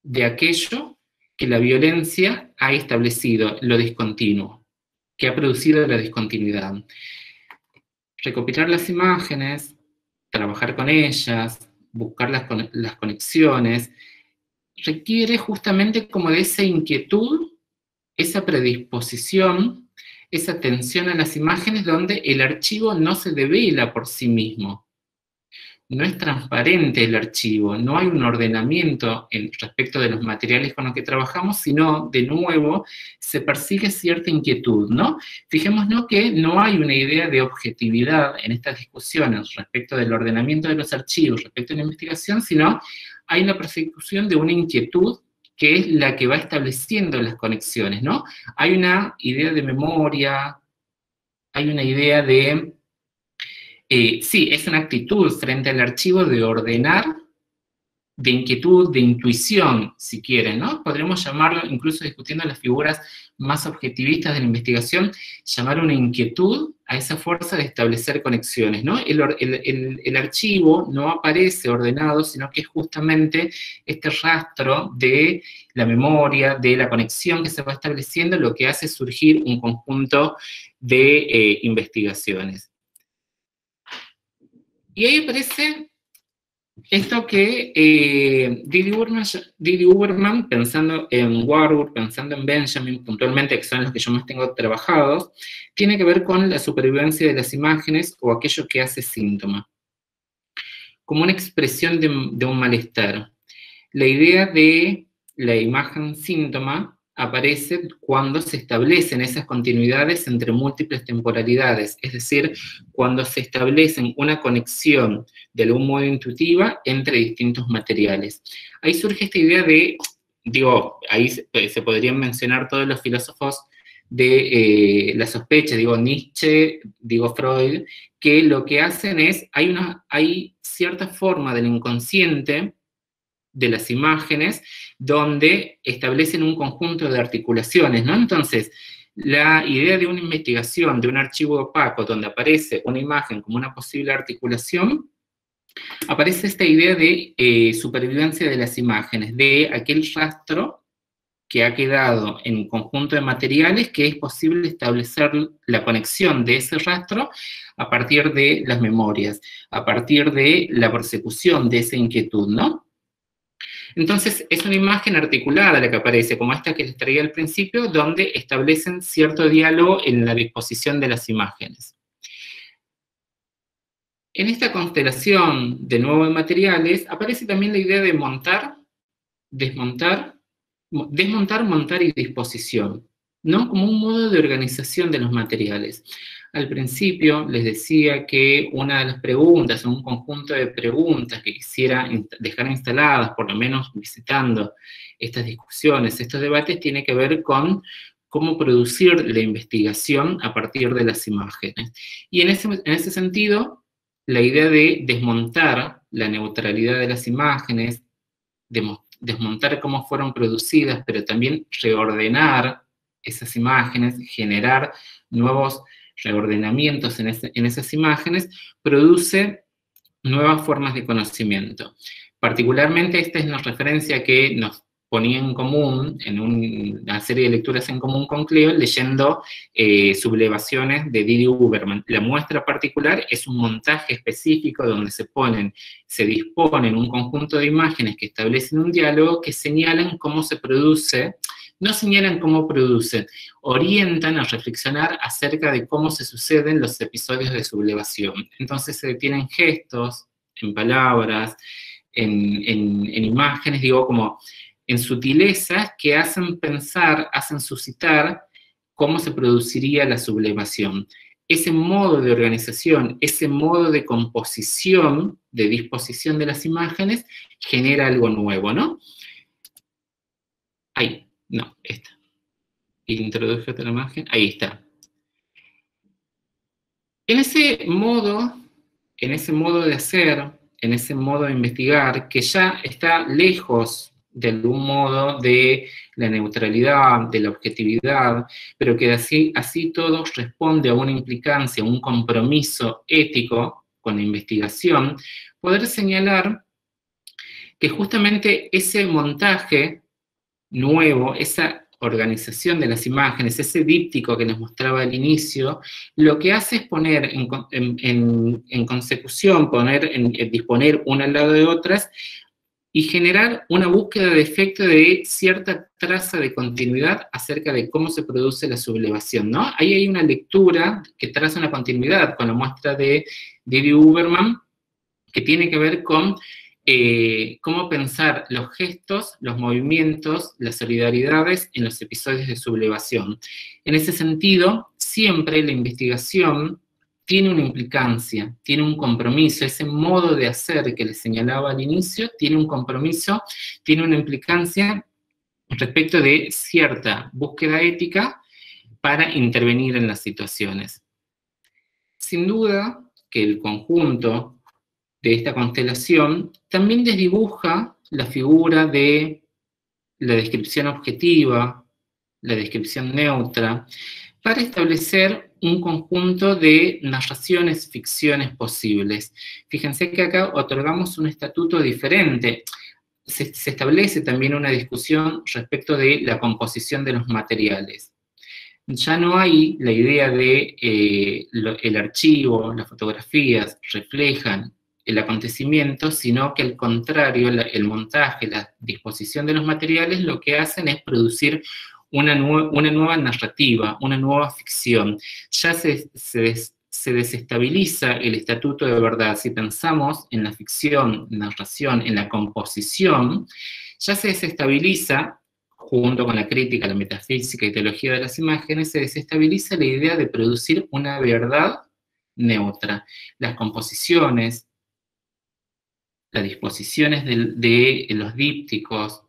de aquello que la violencia ha establecido, lo discontinuo, que ha producido la discontinuidad. Recopilar las imágenes, trabajar con ellas, buscar las conexiones, requiere justamente como de esa inquietud, esa predisposición, esa atención a las imágenes donde el archivo no se devela por sí mismo. no es transparente el archivo, no hay un ordenamiento respecto de los materiales con los que trabajamos, sino, de nuevo, se persigue cierta inquietud, ¿no? Fijémonos que no hay una idea de objetividad en estas discusiones respecto del ordenamiento de los archivos, respecto a la investigación, sino hay una persecución de una inquietud que es la que va estableciendo las conexiones, ¿no? Hay una idea de memoria, hay una idea de... sí, es una actitud frente al archivo de ordenar, de inquietud, de intuición, si quieren, ¿no? Podríamos llamarlo, incluso discutiendo las figuras más objetivistas de la investigación, llamar una inquietud a esa fuerza de establecer conexiones, ¿no? El archivo no aparece ordenado, sino que es justamente este rastro de la memoria, de la conexión que se va estableciendo, lo que hace surgir un conjunto de investigaciones. Y ahí aparece esto que Didi Uberman, pensando en Warburg, pensando en Benjamin, puntualmente, que son los que yo más tengo trabajados, tiene que ver con la supervivencia de las imágenes o aquello que hace síntoma, como una expresión de un malestar. La idea de la imagen síntoma aparece cuando se establecen esas continuidades entre múltiples temporalidades, es decir, cuando se establecen una conexión de algún modo intuitiva entre distintos materiales. Ahí surge esta idea de, digo, ahí se podrían mencionar todos los filósofos de la sospecha, digo Nietzsche, digo Freud, que lo que hacen es, hay cierta forma del inconsciente de las imágenes, donde establecen un conjunto de articulaciones, ¿no? Entonces, la idea de una investigación, de un archivo opaco, donde aparece una imagen como una posible articulación, aparece esta idea de supervivencia de las imágenes, de aquel rastro que ha quedado en un conjunto de materiales que es posible establecer la conexión de ese rastro a partir de las memorias, a partir de la persecución de esa inquietud, ¿no? Entonces, es una imagen articulada la que aparece, como esta que les traía al principio, donde establecen cierto diálogo en la disposición de las imágenes. En esta constelación, de nuevo, de materiales, aparece también la idea de montar, desmontar, montar y disposición, ¿no? Como un modo de organización de los materiales. Al principio les decía que una de las preguntas, un conjunto de preguntas que quisiera dejar instaladas, por lo menos visitando estas discusiones, estos debates, tiene que ver con cómo producir la investigación a partir de las imágenes. Y en ese sentido, la idea de desmontar la neutralidad de las imágenes, desmontar cómo fueron producidas, pero también reordenar esas imágenes, generar nuevos reordenamientos en esas imágenes, produce nuevas formas de conocimiento. Particularmente esta es una referencia que nos ponía en común, en una serie de lecturas en común con Cleo, leyendo Sublevaciones de Didi Uberman. La muestra particular es un montaje específico donde se disponen un conjunto de imágenes que establecen un diálogo que señalan cómo se produce, no señalan cómo producen, orientan a reflexionar acerca de cómo se suceden los episodios de sublevación. Entonces se detienen gestos, en palabras, en imágenes, digo, como en sutilezas que hacen pensar, hacen suscitar cómo se produciría la sublevación. Ese modo de organización, ese modo de composición, de disposición de las imágenes, genera algo nuevo, ¿no? Ahí. No, esta. Introduje otra imagen. Ahí está. En ese modo de hacer, en ese modo de investigar, que ya está lejos de algún modo de la neutralidad, de la objetividad, pero que así todo responde a una implicancia, un compromiso ético con la investigación, poder señalar que justamente ese montaje nuevo, esa organización de las imágenes, ese díptico que nos mostraba al inicio, lo que hace es poner en consecución, disponer una al lado de otras, y generar una búsqueda de efecto de cierta traza de continuidad acerca de cómo se produce la sublevación, ¿no? Ahí hay una lectura que traza una continuidad con la muestra de Didi Uberman, que tiene que ver con cómo pensar los gestos, los movimientos, las solidaridades en los episodios de sublevación. En ese sentido, siempre la investigación tiene una implicancia, tiene un compromiso, ese modo de hacer que les señalaba al inicio, tiene un compromiso, tiene una implicancia respecto de cierta búsqueda ética para intervenir en las situaciones. Sin duda que el conjunto de esta constelación también desdibuja la figura de la descripción objetiva, la descripción neutra, para establecer un conjunto de narraciones, ficciones posibles. Fíjense que acá otorgamos un estatuto diferente. Se establece también una discusión respecto de la composición de los materiales. Ya no hay la idea de el archivo, las fotografías reflejan el acontecimiento, sino que al contrario, el montaje, la disposición de los materiales lo que hacen es producir una nueva narrativa, una nueva ficción. Ya se desestabiliza el estatuto de verdad. Si pensamos en la ficción, narración, en la composición, ya se desestabiliza, junto con la crítica, la metafísica y teología de las imágenes, se desestabiliza la idea de producir una verdad neutra. Las composiciones, las disposiciones de los dípticos,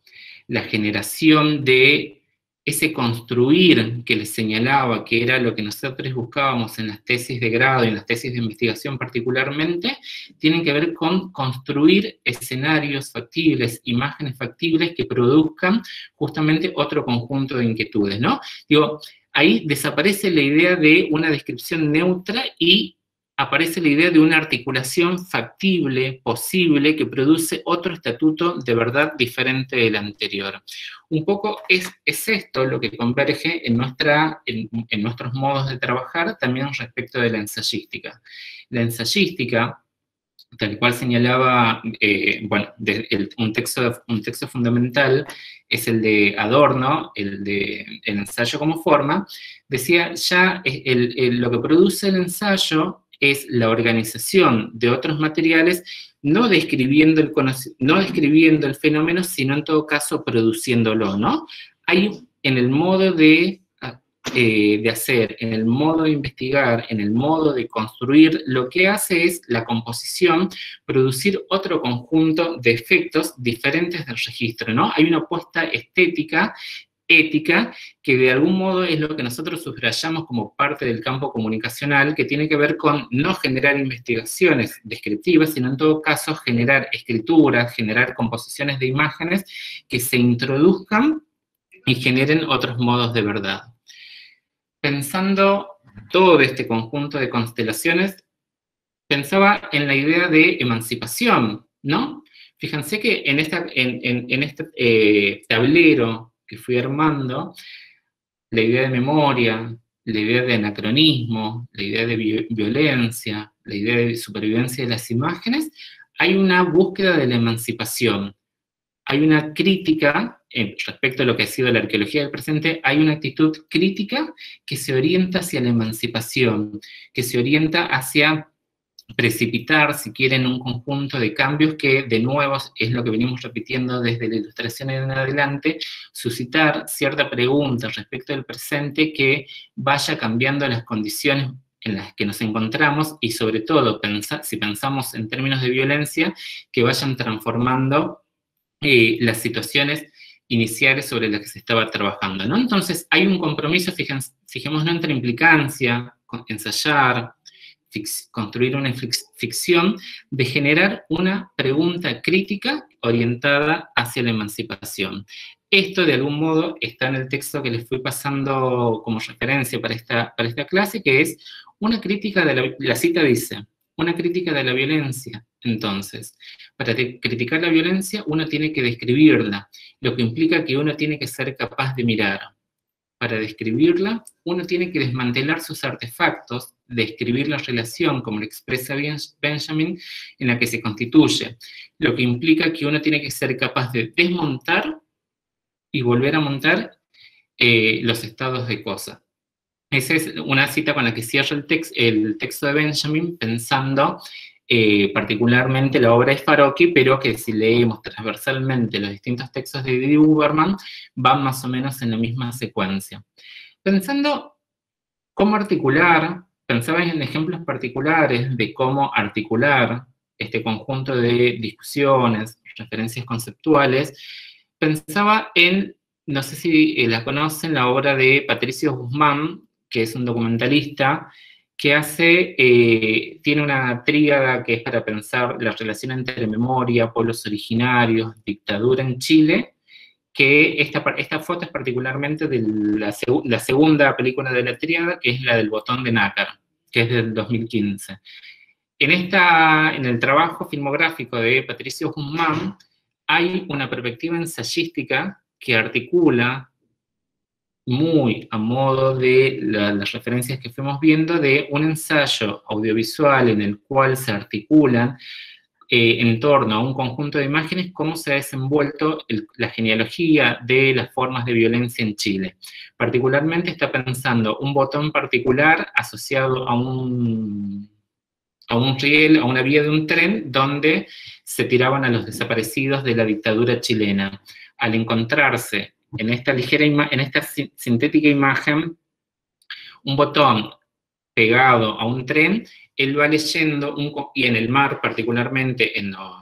la generación de ese construir que les señalaba, que era lo que nosotros buscábamos en las tesis de grado y en las tesis de investigación particularmente, tienen que ver con construir escenarios factibles, imágenes factibles que produzcan justamente otro conjunto de inquietudes, ¿no? Digo, ahí desaparece la idea de una descripción neutra y aparece la idea de una articulación factible, posible, que produce otro estatuto de verdad diferente del anterior. Un poco es esto lo que converge en nuestros modos de trabajar, también respecto de la ensayística. La ensayística, tal cual señalaba, un texto fundamental es el de Adorno, el ensayo como forma, decía ya lo que produce el ensayo es la organización de otros materiales, no describiendo el fenómeno, sino en todo caso produciéndolo, ¿no? Hay en el modo de hacer, en el modo de investigar, en el modo de construir, lo que hace es la composición, producir otro conjunto de efectos diferentes del registro, ¿no? Hay una apuesta estética, ética, que de algún modo es lo que nosotros subrayamos como parte del campo comunicacional, que tiene que ver con no generar investigaciones descriptivas, sino en todo caso generar escrituras, generar composiciones de imágenes que se introduzcan y generen otros modos de verdad. Pensando todo este conjunto de constelaciones, pensaba en la idea de emancipación, ¿no? Fíjense que en este tablero que fui armando, la idea de memoria, la idea de anacronismo, la idea de violencia, la idea de supervivencia de las imágenes, hay una búsqueda de la emancipación. Hay una crítica, respecto a lo que ha sido la arqueología del presente, hay una actitud crítica que se orienta hacia la emancipación, que se orienta hacia precipitar, si quieren, un conjunto de cambios que, de nuevo, es lo que venimos repitiendo desde la Ilustración en adelante, suscitar cierta pregunta respecto del presente que vaya cambiando las condiciones en las que nos encontramos y, sobre todo, si pensamos en términos de violencia, que vayan transformando las situaciones iniciales sobre las que se estaba trabajando, ¿no? Entonces, hay un compromiso, fijémonos entre implicancia, ensayar, construir una ficción, de generar una pregunta crítica orientada hacia la emancipación. Esto, de algún modo, está en el texto que les fui pasando como referencia para esta clase, que es una crítica de la cita dice, una crítica de la violencia. Entonces, para criticar la violencia, uno tiene que describirla, lo que implica que uno tiene que ser capaz de mirar. Para describirla, uno tiene que desmantelar sus artefactos, describir la relación, como lo expresa Benjamin, en la que se constituye, lo que implica que uno tiene que ser capaz de desmontar y volver a montar los estados de cosa. Esa es una cita con la que cierra el texto de Benjamin, pensando particularmente la obra de Farocchi, pero que si leemos transversalmente los distintos textos de Didi Huberman, van más o menos en la misma secuencia. Pensando cómo articular, pensaba en ejemplos particulares de cómo articular este conjunto de discusiones, referencias conceptuales, pensaba en, no sé si la conocen, la obra de Patricio Guzmán, que es un documentalista, que tiene una tríada que es para pensar la relación entre memoria, pueblos originarios, dictadura en Chile, que esta foto es particularmente de la segunda película de la tríada, que es la del botón de nácar, que es del 2015. En el trabajo filmográfico de Patricio Guzmán hay una perspectiva ensayística que articula muy a modo de las referencias que fuimos viendo, de un ensayo audiovisual en el cual se articulan en torno a un conjunto de imágenes cómo se ha desenvuelto la genealogía de las formas de violencia en Chile. Particularmente está pensando un botón particular asociado a un riel, a una vía de un tren, donde se tiraban a los desaparecidos de la dictadura chilena. Al encontrarse en esta sintética imagen, un botón pegado a un tren, él va leyendo, y en el mar particularmente, no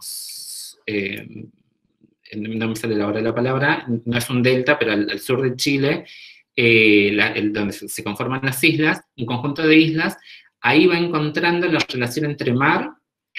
me sale ahora la palabra, no es un delta, pero al sur de Chile, donde se conforman las islas, un conjunto de islas, ahí va encontrando la relación entre mar,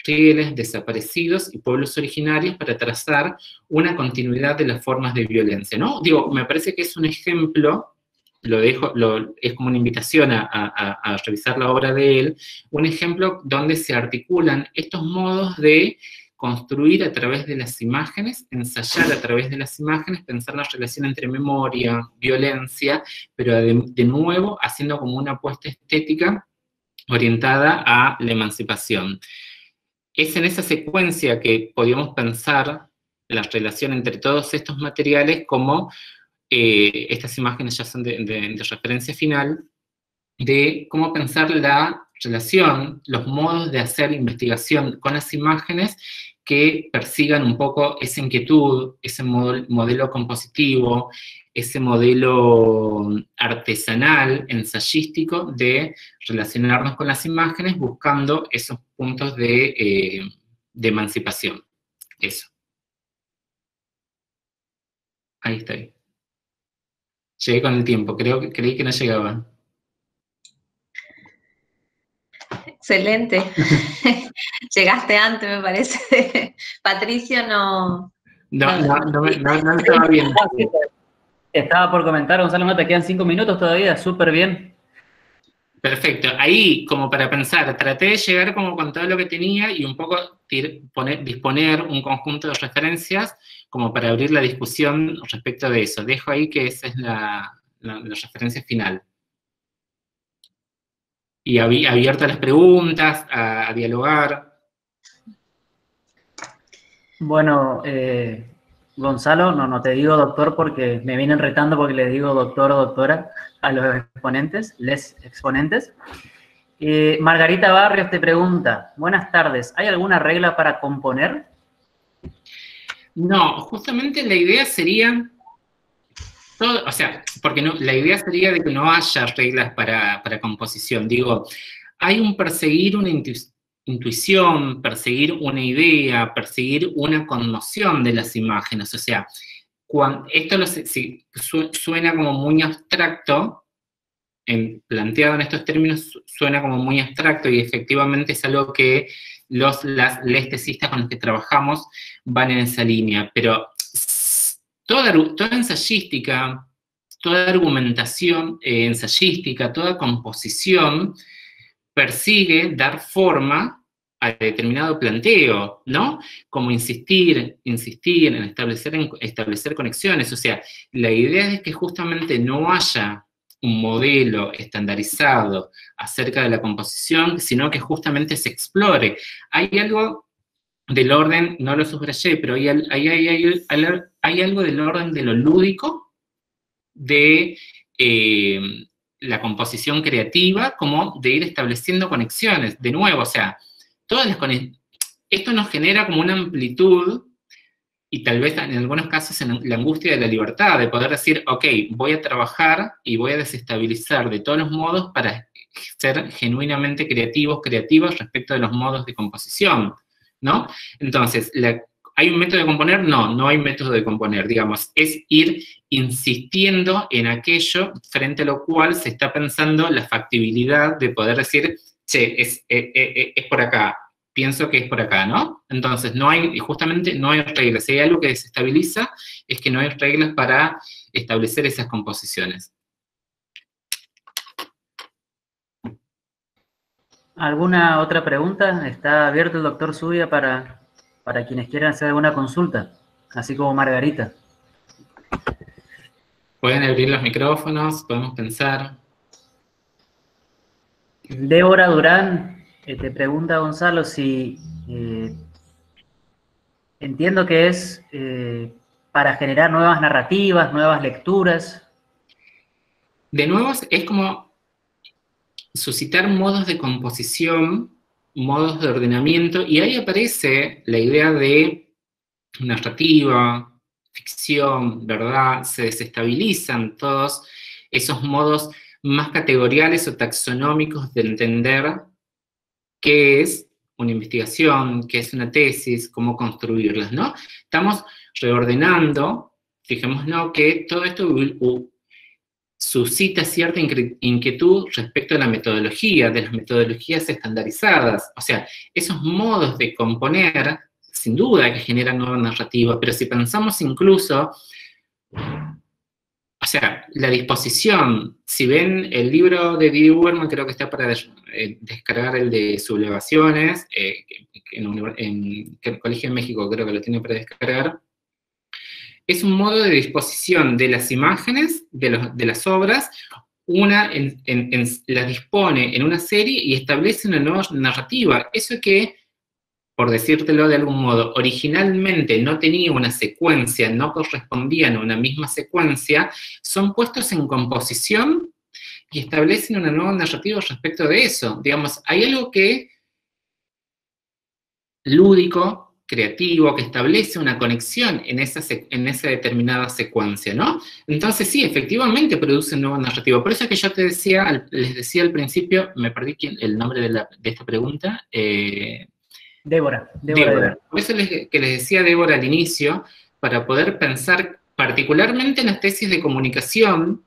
rieles, desaparecidos y pueblos originarios para trazar una continuidad de las formas de violencia, ¿no? Digo, me parece que es un ejemplo, es como una invitación a revisar la obra de él, un ejemplo donde se articulan estos modos de construir a través de las imágenes, ensayar a través de las imágenes, pensar la relación entre memoria, violencia, pero de nuevo haciendo como una apuesta estética orientada a la emancipación. Es en esa secuencia que podíamos pensar la relación entre todos estos materiales, como estas imágenes ya son de referencia final, de cómo pensar la relación, los modos de hacer investigación con las imágenes que persigan un poco esa inquietud, ese modelo compositivo, ese modelo artesanal, ensayístico, de relacionarnos con las imágenes buscando esos puntos de emancipación. Eso. Ahí está. Llegué con el tiempo, creí que no llegaba. Excelente. Llegaste antes, me parece. Patricio no estaba bien. Estaba por comentar, Gonzalo, no te quedan 5 minutos todavía, súper bien. Perfecto. Ahí, como para pensar, traté de llegar como con todo lo que tenía y un poco disponer un conjunto de referencias como para abrir la discusión respecto de eso. Dejo ahí que esa es la referencia final. Y abierto a las preguntas, a dialogar. Bueno, Gonzalo, no te digo doctor porque me vienen retando porque les digo doctor o doctora a los exponentes, les exponentes. Margarita Barrios te pregunta, buenas tardes, ¿hay alguna regla para componer? No, justamente la idea sería, porque la idea sería de que no haya reglas para composición. Digo, hay un perseguir una intuición, perseguir una idea, perseguir una conmoción de las imágenes. O sea, esto suena como muy abstracto, planteado en estos términos suena como muy abstracto, y efectivamente es algo que les tesistas con los que trabajamos van en esa línea, pero toda ensayística, toda argumentación ensayística, toda composición persigue dar forma a determinado planteo, ¿no? Como insistir en establecer conexiones. O sea, la idea es que justamente no haya un modelo estandarizado acerca de la composición, sino que justamente se explore. Hay algo del orden, no lo subrayé, pero hay algo del orden de lo lúdico, de la composición creativa, como de ir estableciendo conexiones. De nuevo, o sea, esto nos genera como una amplitud y tal vez en algunos casos en la angustia de la libertad, de poder decir, ok, voy a trabajar y voy a desestabilizar de todos los modos para ser genuinamente creativos respecto de los modos de composición, ¿no? Entonces, ¿hay un método de componer? No, no hay método de componer, digamos, es ir insistiendo en aquello frente a lo cual se está pensando la factibilidad de poder decir, che, es por acá, pienso que es por acá, ¿no? Entonces, justamente no hay reglas. Si hay algo que desestabiliza, es que no hay reglas para establecer esas composiciones. ¿Alguna otra pregunta? Está abierto el doctor Zubia para quienes quieran hacer alguna consulta, así como Margarita. Pueden abrir los micrófonos, podemos pensar. Débora Durán te pregunta, Gonzalo, si entiendo que es para generar nuevas narrativas, nuevas lecturas. De nuevo, es como suscitar modos de composición, modos de ordenamiento, y ahí aparece la idea de narrativa, ficción, verdad, se desestabilizan todos esos modos más categoriales o taxonómicos de entender qué es una investigación, qué es una tesis, cómo construirlas, ¿no? Estamos reordenando, fijémonos que todo esto suscita cierta inquietud respecto a la metodología, de las metodologías estandarizadas. O sea, esos modos de componer, sin duda que generan nueva narrativa, pero si pensamos incluso, o sea, la disposición, si ven el libro de Didi Huberman, creo que está para descargar el de sublevaciones, en el Colegio de México creo que lo tiene para descargar, es un modo de disposición de las imágenes, de las obras, las dispone en una serie y establece una nueva narrativa. Eso que, por decírtelo de algún modo, originalmente no tenía una secuencia, no correspondían a una misma secuencia, son puestos en composición y establecen una nueva narrativa respecto de eso. Digamos, hay algo que lúdico, creativo, que establece una conexión en esa determinada secuencia, ¿no? Entonces, sí, efectivamente produce una nueva narrativa. Por eso es que yo les decía al principio, me perdí el nombre de esta pregunta. Débora. Por eso que les decía a Débora al inicio, para poder pensar particularmente en las tesis de comunicación,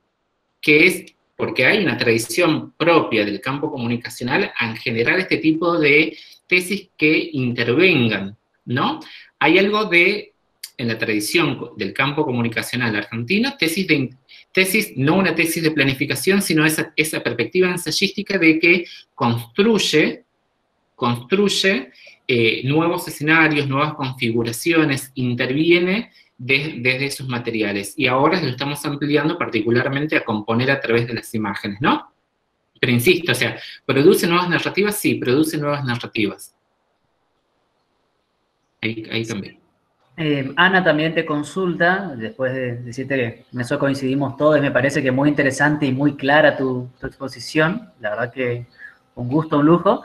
que es porque hay una tradición propia del campo comunicacional en generar este tipo de tesis que intervengan, ¿no? Hay algo en la tradición del campo comunicacional argentino, no una tesis de planificación, sino esa perspectiva ensayística de que construye nuevos escenarios, nuevas configuraciones, interviene desde esos materiales. Y ahora lo estamos ampliando particularmente a componer a través de las imágenes, ¿no? Pero insisto, o sea, ¿produce nuevas narrativas? Sí, produce nuevas narrativas. Ahí también. Ana también te consulta, después de decirte que en eso coincidimos todos, me parece que muy interesante y muy clara tu exposición, la verdad que un gusto, un lujo.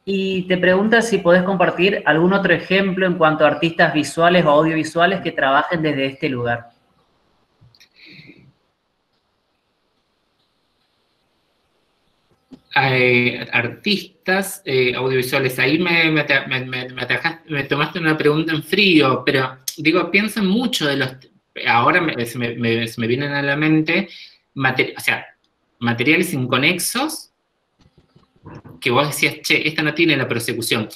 Y te pregunta si podés compartir algún otro ejemplo en cuanto a artistas visuales o audiovisuales que trabajen desde este lugar. Artistas audiovisuales, ahí me tomaste una pregunta en frío, pero digo, piensan mucho de los, ahora se me vienen a la mente, materiales inconexos, que vos decías, che, esta no tiene la persecución.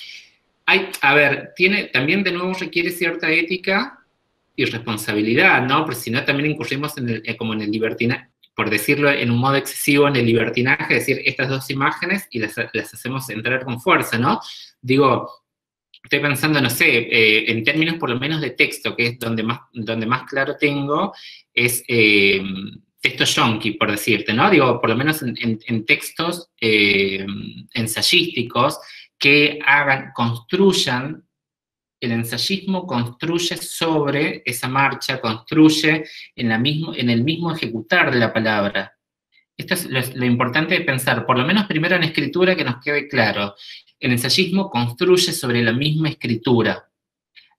También de nuevo requiere cierta ética y responsabilidad, ¿no? Porque si no también incurrimos como en el libertinaje, por decirlo en un modo excesivo, en el libertinaje, es decir, estas dos imágenes y las hacemos entrar con fuerza, ¿no? Digo, estoy pensando, no sé, en términos por lo menos de texto, que es donde más claro tengo, es texto yonki, por decirte, ¿no? Digo, por lo menos en textos ensayísticos que construyan. El ensayismo construye sobre esa marcha, construye en el mismo ejecutar de la palabra. Esto es lo importante de pensar, por lo menos primero en escritura, que nos quede claro. el ensayismo construye sobre la misma escritura.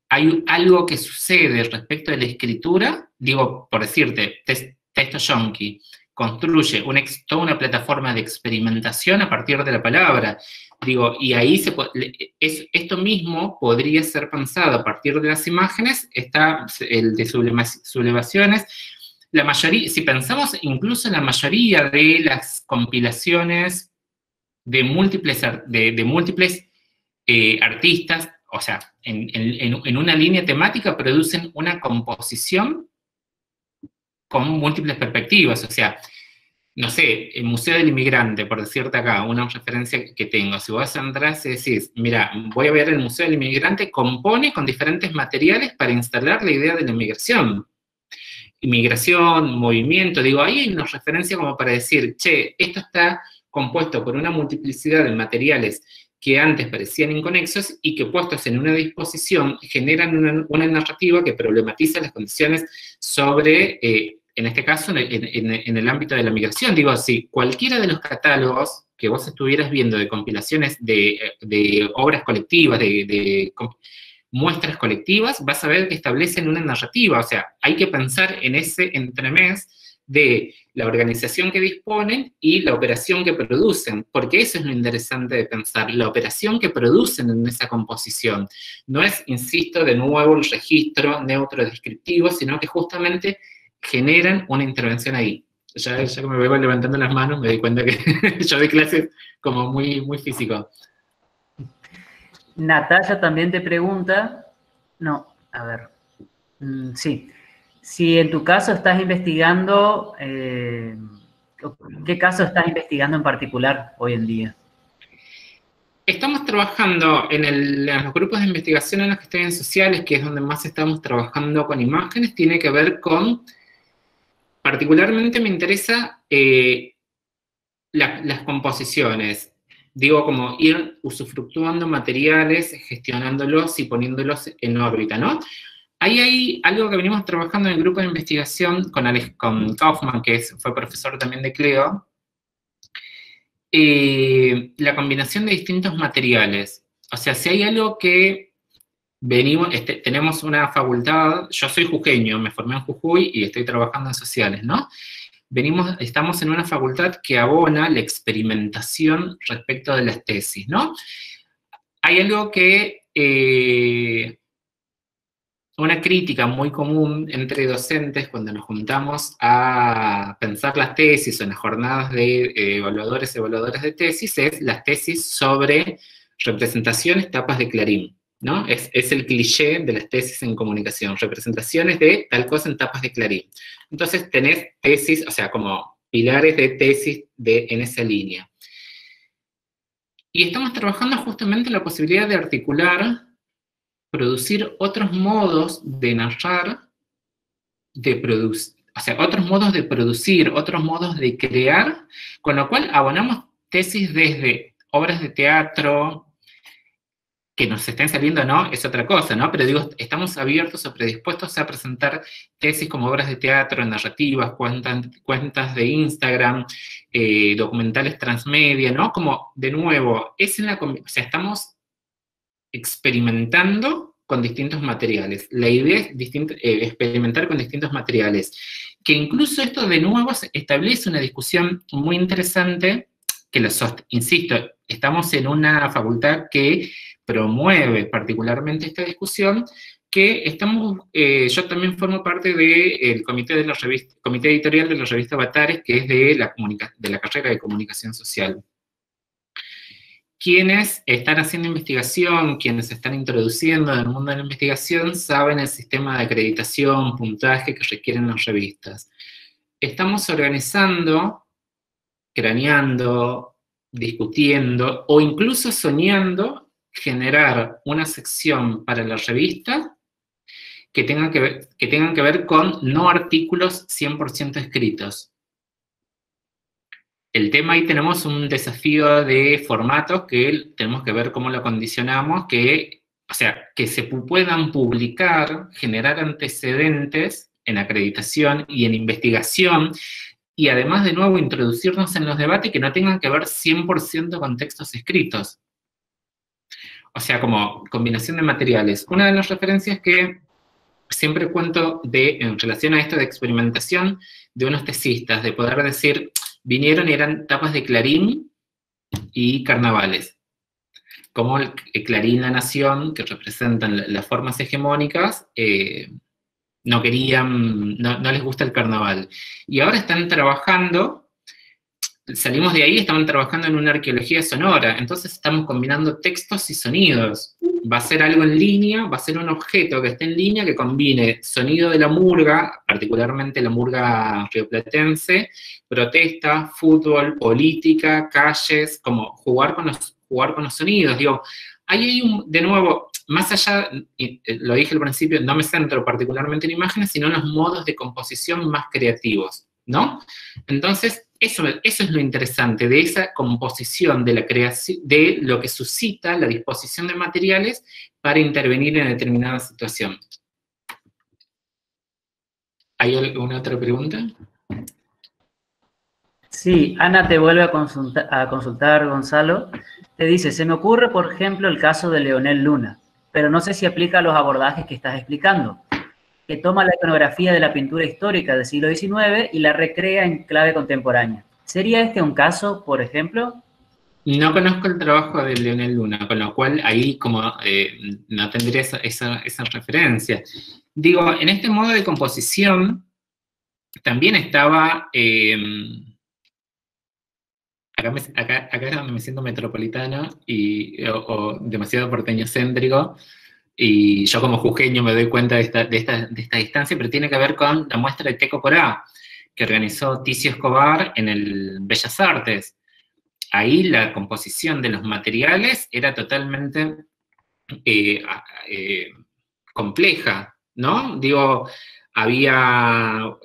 Hay algo que sucede respecto de la escritura, digo, por decirte, Texto Yonki construye toda una plataforma de experimentación a partir de la palabra. Digo, y ahí esto mismo podría ser pensado a partir de las imágenes, está el de sublevaciones. La mayoría, si pensamos incluso en la mayoría de las compilaciones de múltiples artistas, o sea, en una línea temática producen una composición con múltiples perspectivas, o sea, no sé, el Museo del Inmigrante, por decirte acá, una referencia que tengo, si vos entras y decís, mira, voy a ver el Museo del Inmigrante, compone con diferentes materiales para instalar la idea de la inmigración. Inmigración, movimiento, digo, ahí hay una referencia como para decir, che, esto está compuesto por una multiplicidad de materiales que antes parecían inconexos y que puestos en una disposición generan una narrativa que problematiza las condiciones sobre, en este caso, en el ámbito de la migración. Digo, si cualquiera de los catálogos que vos estuvieras viendo de compilaciones de obras colectivas, de muestras colectivas, vas a ver que establecen una narrativa. O sea, hay que pensar en ese entremés de la organización que disponen y la operación que producen, porque eso es lo interesante de pensar, la operación que producen en esa composición. No es, insisto, de nuevo el registro neutro descriptivo, sino que justamente generan una intervención ahí. Ya que me veo levantando las manos, me di cuenta que yo doy clases como muy físico. Natalia también te pregunta, sí. Si en tu caso estás investigando, ¿qué caso estás investigando en particular hoy en día? Estamos trabajando en los grupos de investigación en los que estoy en sociales, que es donde más estamos trabajando con imágenes, tiene que ver con, particularmente me interesa las composiciones. Digo, como ir usufructuando materiales, gestionándolos y poniéndolos en órbita, ¿no? Ahí hay algo que venimos trabajando en el grupo de investigación con Kaufman, que fue profesor también de Cleo, la combinación de distintos materiales. O sea, si hay algo que tenemos una facultad, yo soy jujeño, me formé en Jujuy y estoy trabajando en sociales, ¿no? Estamos en una facultad que abona la experimentación respecto de las tesis, ¿no? Hay algo que una crítica muy común entre docentes cuando nos juntamos a pensar las tesis o en las jornadas de evaluadores y evaluadoras de tesis es las tesis sobre representaciones, tapas de Clarín, ¿no? Es el cliché de las tesis en comunicación, representaciones de tal cosa en tapas de Clarín. Entonces tenés tesis, o sea, como pilares de tesis en esa línea. Y estamos trabajando justamente en la posibilidad de articular, producir otros modos de narrar, o sea, otros modos de producir, otros modos de crear, con lo cual abonamos tesis desde obras de teatro, que nos estén saliendo, ¿no? Es otra cosa, ¿no? Pero digo, estamos abiertos o predispuestos a presentar tesis como obras de teatro, narrativas, cuentas de Instagram, documentales transmedia, ¿no? Como, de nuevo, o sea, estamos experimentando con distintos materiales. La idea es experimentar con distintos materiales. Que incluso esto, de nuevo, establece una discusión muy interesante, que insisto, estamos en una facultad que promueve particularmente esta discusión, que yo también formo parte del comité editorial de la revista Avatares, que es de la carrera de comunicación social. Quienes están haciendo investigación, quienes se están introduciendo en el mundo de la investigación, saben el sistema de acreditación, puntaje que requieren las revistas. Estamos organizando, craneando, discutiendo, o incluso soñando generar una sección para la revista que tengan que ver con no artículos 100% escritos. El tema ahí tenemos un desafío de formatos que tenemos que ver cómo lo condicionamos, o sea, que se puedan publicar, generar antecedentes en acreditación y en investigación, y además, de nuevo, introducirnos en los debates que no tengan que ver 100% con textos escritos. o sea, como combinación de materiales. Una de las referencias que siempre cuento en relación a esto de experimentación de unos tesistas, de poder decir, vinieron y eran tapas de Clarín y carnavales. Como el Clarín, La Nación, que representan las formas hegemónicas, no querían, no les gusta el carnaval. Y ahora están trabajando, salimos de ahí, estaban trabajando en una arqueología sonora, entonces estamos combinando textos y sonidos. Va a ser algo en línea, va a ser un objeto que esté en línea que combine sonido de la murga, particularmente la murga rioplatense, protesta, fútbol, política, calles, como jugar con los sonidos. Digo, ahí hay de nuevo, más allá, lo dije al principio, no me centro particularmente en imágenes, sino en los modos de composición más creativos, ¿no? Entonces, eso es lo interesante de esa composición, de la creación, de lo que suscita la disposición de materiales para intervenir en determinada situación. ¿Hay alguna otra pregunta? Sí, Ana te vuelve a consultar, Gonzalo. Te dice, se me ocurre, por ejemplo, el caso de Leonel Luna, pero no sé si aplica a los abordajes que estás explicando, que toma la iconografía de la pintura histórica del siglo XIX y la recrea en clave contemporánea. ¿Sería este un caso, por ejemplo? No conozco el trabajo de Leonel Luna, con lo cual ahí como no tendría esa referencia. Digo, en este modo de composición también estaba... acá es donde me siento metropolitano o demasiado porteño-céntrico, y yo como jujeño me doy cuenta de esta distancia, pero tiene que ver con la muestra de Teco Porá, que organizó Ticio Escobar en el Bellas Artes. Ahí la composición de los materiales era totalmente compleja, ¿no? Digo, había...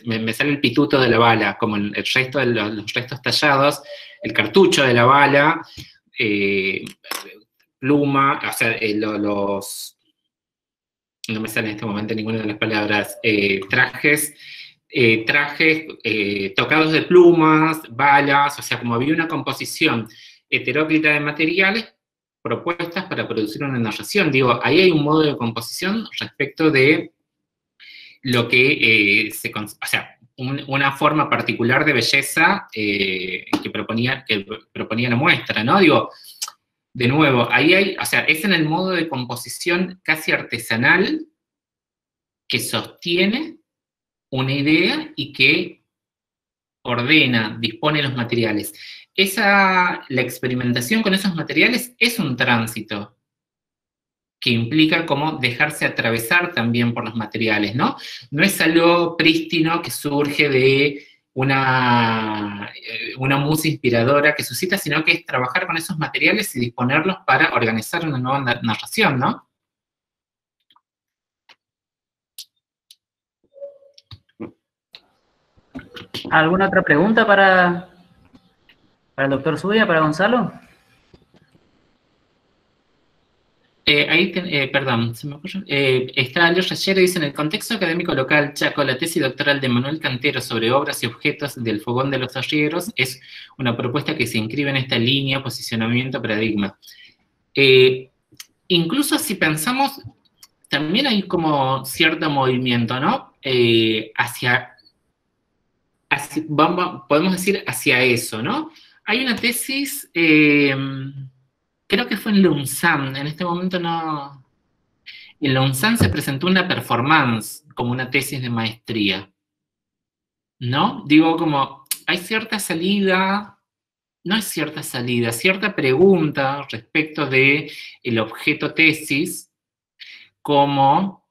me sale el pituto de la bala, como el resto de los restos tallados, el cartucho de la bala, pluma, o sea, no me sale en este momento ninguna de las palabras, trajes tocados de plumas, balas, o sea, como había una composición heteróclita de materiales propuestas para producir una narración. Digo, ahí hay un modo de composición respecto de lo que o sea, una forma particular de belleza que proponía la muestra, ¿no? Digo, de nuevo, ahí hay, o sea, es en el modo de composición casi artesanal que sostiene una idea y que ordena, dispone los materiales. La experimentación con esos materiales es un tránsito que implica como dejarse atravesar también por los materiales, ¿no? No es algo prístino que surge de una musa inspiradora que suscita, sino que es trabajar con esos materiales y disponerlos para organizar una nueva narración, ¿no? ¿Alguna otra pregunta para el doctor Zubia, para Gonzalo? Perdón, se me ocurrió. Está Leo Rayero, dice, en el contexto académico local, Chaco, la tesis doctoral de Manuel Cantero sobre obras y objetos del Fogón de los Arrieros es una propuesta que se inscribe en esta línea, posicionamiento, paradigma. Incluso si pensamos, también hay como cierto movimiento, ¿no? Podemos decir hacia eso, ¿no? Hay una tesis... creo que fue en Lunsan, en este momento no... En Lunsan se presentó una performance como una tesis de maestría, ¿no? Digo, como, hay cierta salida, no es cierta salida, cierta pregunta respecto de el objeto tesis como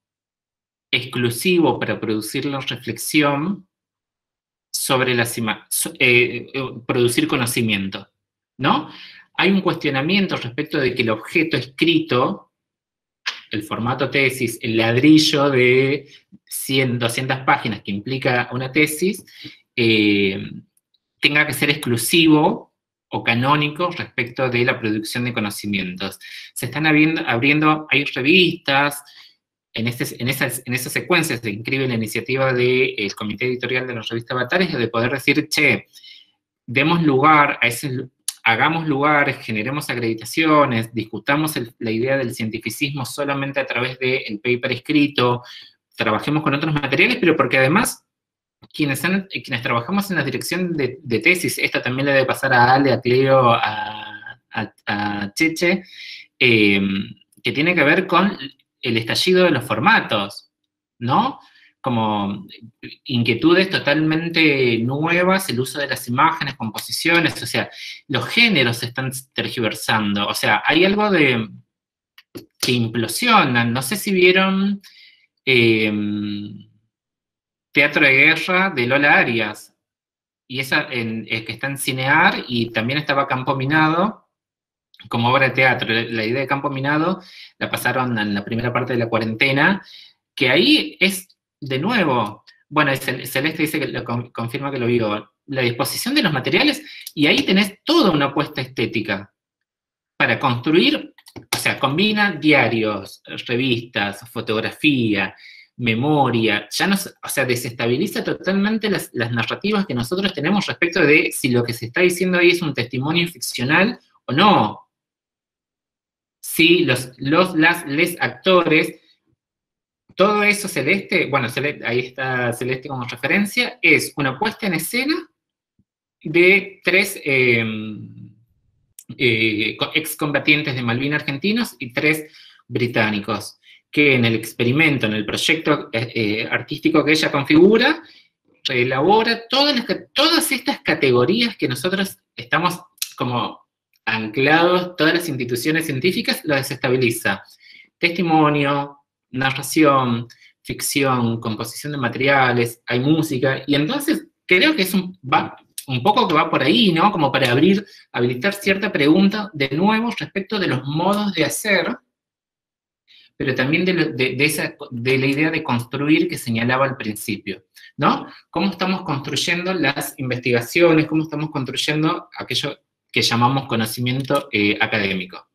exclusivo para producir la reflexión sobre producir conocimiento, ¿no? Hay un cuestionamiento respecto de que el objeto escrito, el formato tesis, el ladrillo de 100, 200 páginas que implica una tesis, tenga que ser exclusivo o canónico respecto de la producción de conocimientos. Se están abriendo, hay revistas, en esas secuencias se inscribe la iniciativa del comité editorial de la revista Avatares, de poder decir, che, demos lugar a ese, hagamos lugares, generemos acreditaciones, discutamos la idea del cientificismo solamente a través del paper escrito, trabajemos con otros materiales, pero porque además quienes trabajamos en la dirección de tesis, esto también le debe pasar a Ale, a Cleo, a Cheche, que tiene que ver con el estallido de los formatos, ¿no? Como inquietudes totalmente nuevas, el uso de las imágenes, composiciones, o sea, los géneros se están tergiversando, o sea, hay algo que implosiona. No sé si vieron Teatro de Guerra de Lola Arias, y esa que está en Cinear, y también estaba Campo Minado como obra de teatro. La idea de Campo Minado la pasaron en la primera parte de la cuarentena, que ahí es, de nuevo, bueno, Celeste dice que confirma que lo vio, la disposición de los materiales, y ahí tenés toda una apuesta estética para construir, o sea, combina diarios, revistas, fotografía, memoria, ya o sea, desestabiliza totalmente las narrativas que nosotros tenemos respecto de si lo que se está diciendo ahí es un testimonio ficcional o no. Si les actores, todo eso, Celeste, bueno, ahí está Celeste como referencia, es una puesta en escena de 3 excombatientes de Malvinas argentinos y 3 británicos, que en el experimento, en el proyecto artístico que ella configura, elabora todas estas categorías que nosotros estamos como anclados, todas las instituciones científicas, lo desestabiliza. Testimonio, narración, ficción, composición de materiales, hay música, y entonces creo que es un poco que va por ahí, ¿no? Como para habilitar cierta pregunta, de nuevo, respecto de los modos de hacer, pero también de la idea de construir que señalaba al principio, ¿no? Cómo estamos construyendo las investigaciones, cómo estamos construyendo aquello que llamamos conocimiento académico.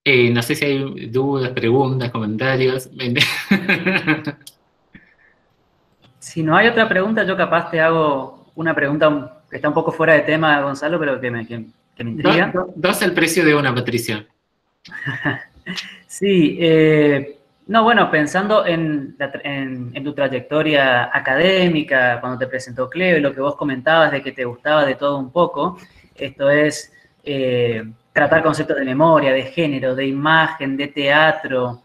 No sé si hay dudas, preguntas, comentarios. Si no hay otra pregunta, yo capaz te hago una pregunta que está un poco fuera de tema, Gonzalo, pero que me intriga. Dos el precio de una, Patricia. Sí, no, bueno, pensando en tu trayectoria académica, cuando te presentó Cleo, y lo que vos comentabas de que te gustaba de todo un poco, esto es tratar conceptos de memoria, de género, de imagen, de teatro.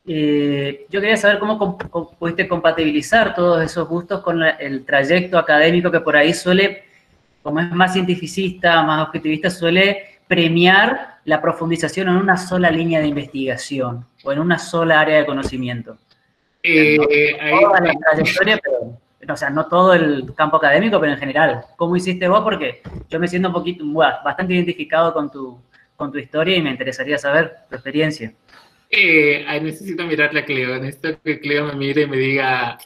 Yo quería saber cómo pudiste compatibilizar todos esos gustos con el trayecto académico que por ahí suele, como es más cientificista, más objetivista, suele premiar la profundización en una sola línea de investigación o en una sola área de conocimiento. No toda la trayectoria, pero, o sea, no todo el campo académico, pero en general. ¿Cómo hiciste vos? Porque yo me siento bastante identificado con tu historia y me interesaría saber tu experiencia. Necesito mirarle a Cleo, necesito que Cleo me mire y me diga,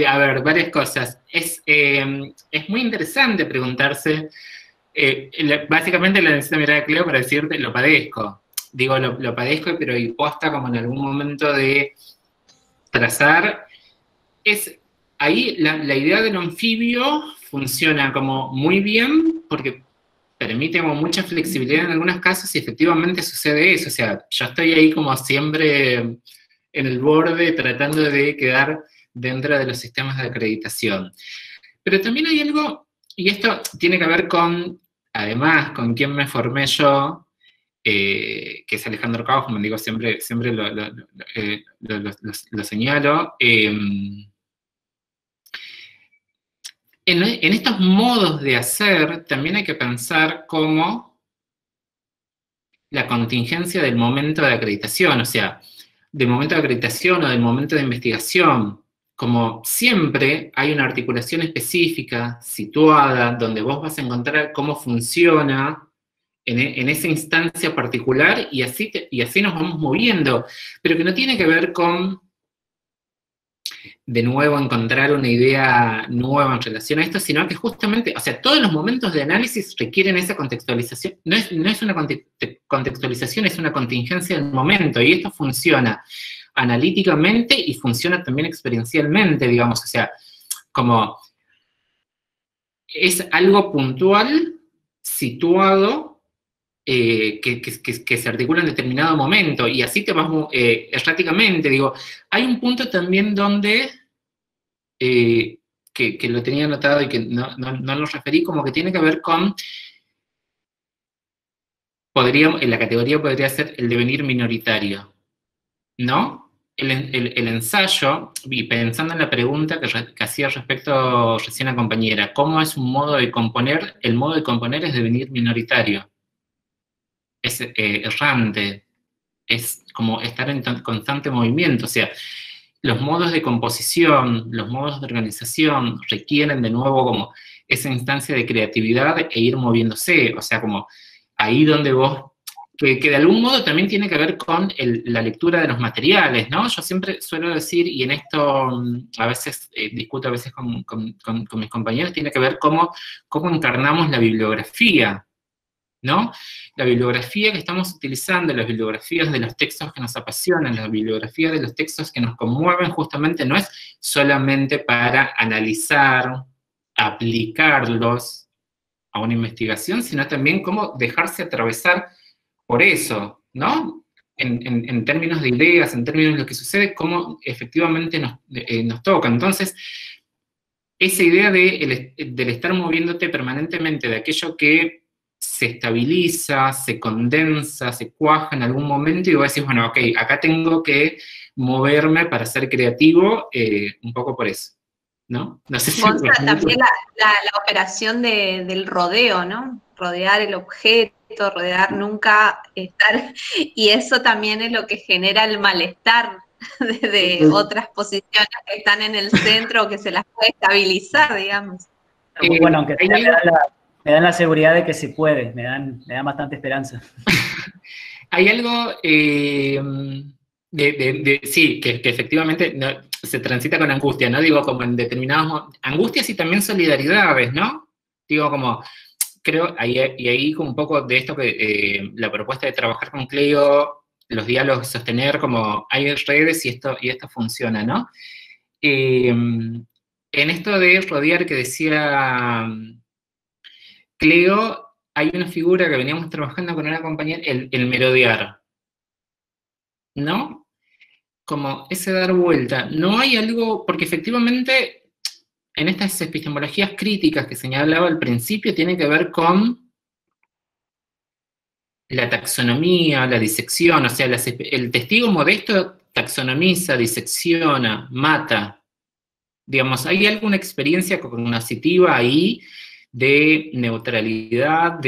a ver, varias cosas. Es muy interesante preguntarse, básicamente la necesito mirar a Cleo para decirte, lo padezco. Digo, lo padezco, pero posta como en algún momento de trazar. Ahí la idea del anfibio funciona como muy bien, porque permite como mucha flexibilidad en algunos casos y efectivamente sucede eso. O sea, yo estoy ahí como siempre en el borde tratando de quedar dentro de los sistemas de acreditación. Pero también hay algo, y esto tiene que ver con, además, con quien me formé yo, que es Alejandro Kaufman, digo, siempre lo señalo. En estos modos de hacer, también hay que pensar cómo la contingencia del momento de acreditación, o sea, del momento de acreditación o del momento de investigación, como siempre hay una articulación específica, situada, donde vos vas a encontrar cómo funciona en esa instancia particular, y así nos vamos moviendo, pero que no tiene que ver con, de nuevo, encontrar una idea nueva en relación a esto, sino que justamente, o sea, todos los momentos de análisis requieren esa contextualización. No es una contextualización, es una contingencia del momento, y esto funciona analíticamente y funciona también experiencialmente, digamos. O sea, como es algo puntual, situado, que se articula en determinado momento, y así te vas erráticamente. Digo, hay un punto también donde, que lo tenía anotado y que no lo referí, como que tiene que ver con, en la categoría podría ser el devenir minoritario, ¿no? El ensayo, y pensando en la pregunta que hacía respecto recién a compañera, ¿cómo es un modo de componer? El modo de componer es devenir minoritario, es errante, es como estar en constante movimiento. O sea, los modos de composición, los modos de organización requieren de nuevo como esa instancia de creatividad e ir moviéndose. O sea, como ahí donde vos, que de algún modo también tiene que ver con la lectura de los materiales, ¿no? Yo siempre suelo decir, y en esto a veces discuto a veces con mis compañeros, tiene que ver cómo encarnamos la bibliografía, ¿no? La bibliografía que estamos utilizando, las bibliografías de los textos que nos apasionan, las bibliografías de los textos que nos conmueven, justamente no es solamente para analizar, aplicarlos a una investigación, sino también cómo dejarse atravesar por eso, ¿no? En términos de ideas, en términos de lo que sucede, cómo efectivamente nos toca. Entonces, esa idea del estar moviéndote permanentemente, de aquello que se estabiliza, se condensa, se cuaja en algún momento, y vos decís, bueno, ok, acá tengo que moverme para ser creativo, un poco por eso, ¿no? No sé si también la operación del rodeo, ¿no? Rodear el objeto, rodear, nunca estar, y eso también es lo que genera el malestar de otras posiciones que están en el centro o que se las puede estabilizar, digamos. Bueno, aunque me dan la seguridad de que se puede, me dan bastante esperanza. Hay algo, sí, que efectivamente se transita con angustia, ¿no? Digo, como en determinados, angustias y también solidaridades, ¿no? Digo, como, creo, y ahí como un poco de esto que la propuesta de trabajar con Cleo, los diálogos, sostener como hay redes y esto funciona, ¿no? En esto de rodear que decía Cleo, hay una figura que veníamos trabajando con una compañera, el merodear, ¿no? Como ese dar vuelta. No hay algo, porque efectivamente en estas epistemologías críticas que señalaba al principio tiene que ver con la taxonomía, la disección, o sea, el testigo modesto taxonomiza, disecciona, mata. Digamos, ¿hay alguna experiencia cognitiva ahí de neutralidad,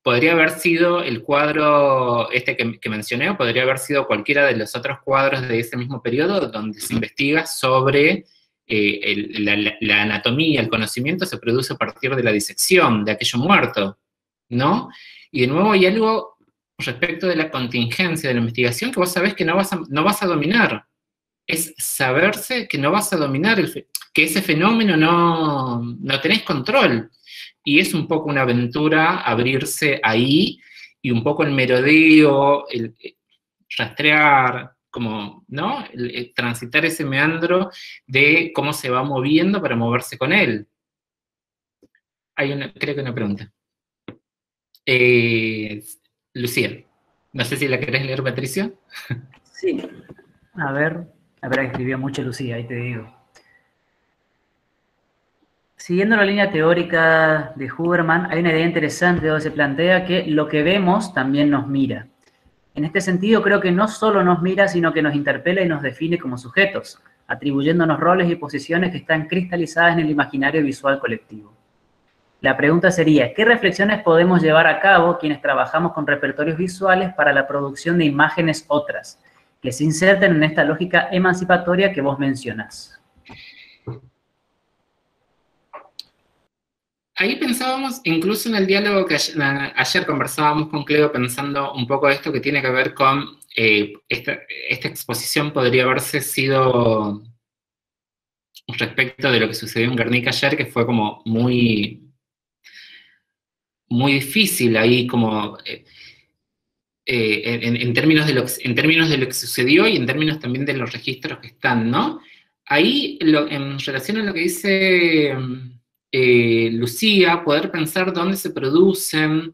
podría haber sido el cuadro este que mencioné, o podría haber sido cualquiera de los otros cuadros de ese mismo periodo donde se investiga sobre la anatomía, el conocimiento se produce a partir de la disección de aquello muerto, ¿no? Y de nuevo hay algo respecto de la contingencia de la investigación que vos sabés que no vas a dominar. Es saberse que no vas a dominar, que ese fenómeno no tenés control. Y es un poco una aventura abrirse ahí, y un poco el merodeo, el rastrear, como, ¿no? El transitar ese meandro de cómo se va moviendo para moverse con él. Creo que una pregunta. Lucía, no sé si la querés leer, Patricia. Sí. A ver, escribió mucho Lucía, ahí te digo. Siguiendo la línea teórica de Huberman, hay una idea interesante donde se plantea que lo que vemos también nos mira. En este sentido, creo que no solo nos mira, sino que nos interpela y nos define como sujetos, atribuyéndonos roles y posiciones que están cristalizadas en el imaginario visual colectivo. La pregunta sería, ¿qué reflexiones podemos llevar a cabo quienes trabajamos con repertorios visuales para la producción de imágenes otras, que se inserten en esta lógica emancipatoria que vos mencionás? Ahí pensábamos, incluso en el diálogo que ayer conversábamos con Cleo, pensando un poco de esto que tiene que ver con esta exposición podría haberse sido respecto de lo que sucedió en Guernica ayer, que fue como muy difícil ahí, como en términos de lo que sucedió y en términos también de los registros que están, ¿no? ahí, en relación a lo que dice Lucía, poder pensar dónde se producen,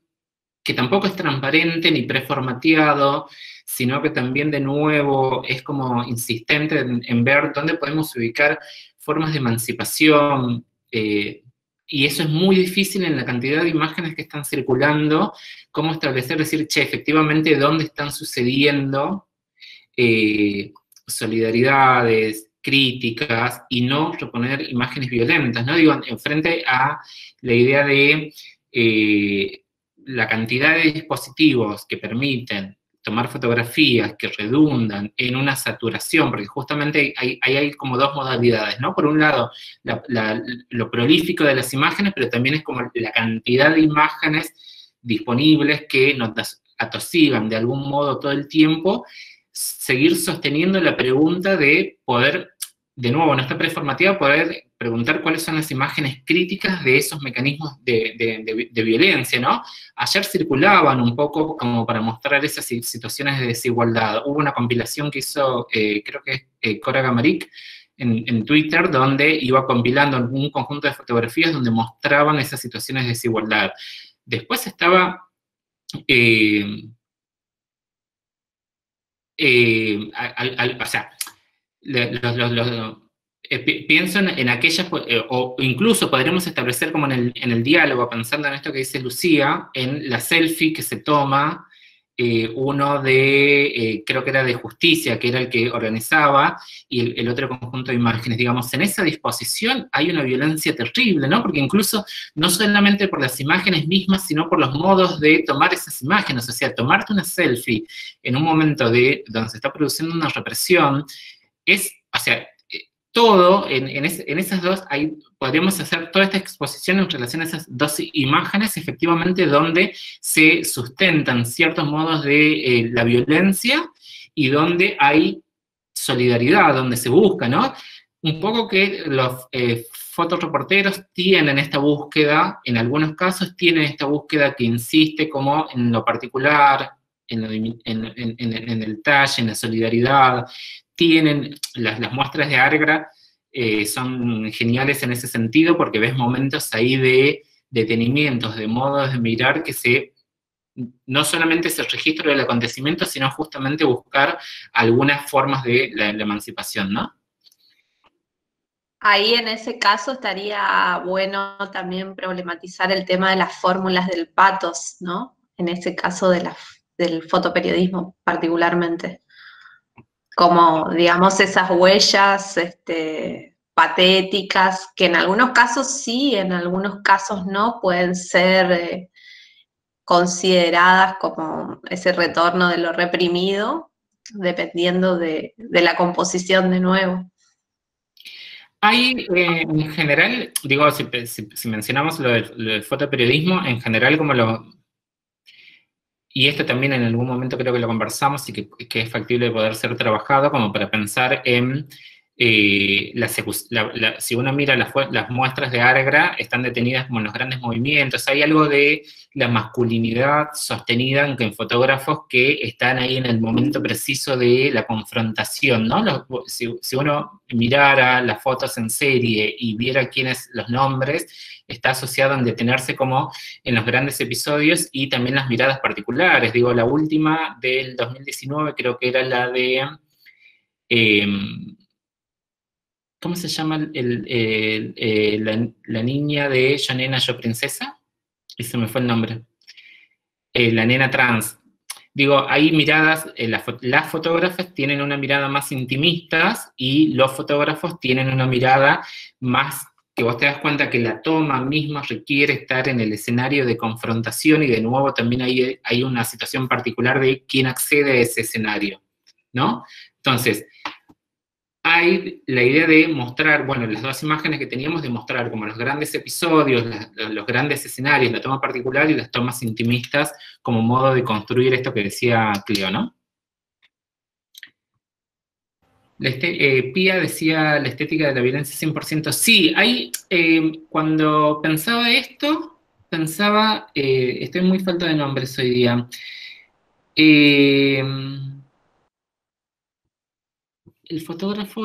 que tampoco es transparente ni preformateado, sino que también de nuevo es como insistente en ver dónde podemos ubicar formas de emancipación, y eso es muy difícil en la cantidad de imágenes que están circulando, cómo establecer, decir, che, efectivamente, dónde están sucediendo solidaridades, críticas, y no reponer imágenes violentas, ¿no? Digo, en frente a la idea de la cantidad de dispositivos que permiten tomar fotografías que redundan en una saturación, porque justamente hay como dos modalidades, ¿no? Por un lado, lo prolífico de las imágenes, pero también es como la cantidad de imágenes disponibles que nos atosigan de algún modo todo el tiempo, seguir sosteniendo la pregunta de poder, de nuevo, no está preformativa, poder preguntar cuáles son las imágenes críticas de esos mecanismos de violencia, ¿no? Ayer circulaban un poco como para mostrar esas situaciones de desigualdad. Hubo una compilación que hizo, creo que es Cora Gamaric, en Twitter, donde iba compilando un conjunto de fotografías donde mostraban esas situaciones de desigualdad. Después estaba... o sea, pienso en aquellas, o incluso podremos establecer como en el diálogo, pensando en esto que dice Lucía, en la selfie que se toma uno de, creo que era de Justicia, que era el que organizaba, y el otro conjunto de imágenes. Digamos, en esa disposición hay una violencia terrible, ¿no? Porque incluso, no solamente por las imágenes mismas, sino por los modos de tomar esas imágenes. O sea, tomarte una selfie en un momento donde se está produciendo una represión, o sea, todo, en esas dos, podríamos hacer toda esta exposición en relación a esas dos imágenes, efectivamente, donde se sustentan ciertos modos de la violencia y donde hay solidaridad, donde se busca, ¿no? Un poco que los fotoreporteros tienen esta búsqueda, en algunos casos tienen esta búsqueda que insiste como en lo particular, en el talle, en la solidaridad. Tienen las muestras de Argra, son geniales en ese sentido, porque ves momentos ahí de detenimientos, de modos de mirar que no solamente es el registro del acontecimiento, sino justamente buscar algunas formas de la emancipación, ¿no? Ahí en ese caso estaría bueno también problematizar el tema de las fórmulas del pathos, ¿no? En ese caso del fotoperiodismo particularmente. Como, digamos, esas huellas patéticas, que en algunos casos sí, en algunos casos no, pueden ser consideradas como ese retorno de lo reprimido, dependiendo de la composición de nuevo. Hay, en general, digo, si mencionamos lo del fotoperiodismo, en general y esto también en algún momento creo que lo conversamos y que es factible de poder ser trabajado, como para pensar en si uno mira las muestras de Argra, están detenidas como en los grandes movimientos. Hay algo de la masculinidad sostenida en fotógrafos que están ahí en el momento preciso de la confrontación, ¿no? Si uno mirara las fotos en serie y viera quiénes los nombres, está asociado en detenerse como en los grandes episodios y también las miradas particulares. Digo, la última del 2019 creo que era la de... ¿cómo se llama la niña de Yo Nena, Yo Princesa? Y se me fue el nombre. La nena trans. Digo, hay miradas, las fotógrafas tienen una mirada más intimistas y los fotógrafos tienen una mirada más, que vos te das cuenta que la toma misma requiere estar en el escenario de confrontación, y de nuevo también hay una situación particular de quién accede a ese escenario, ¿no? Entonces, hay la idea de mostrar, bueno, las dos imágenes que teníamos, de mostrar como los grandes episodios, los grandes escenarios, la toma particular y las tomas intimistas, como modo de construir esto que decía Cleo, ¿no? Pía decía la estética de la violencia 100%. Sí, cuando pensaba esto, estoy muy falta de nombres hoy día. El fotógrafo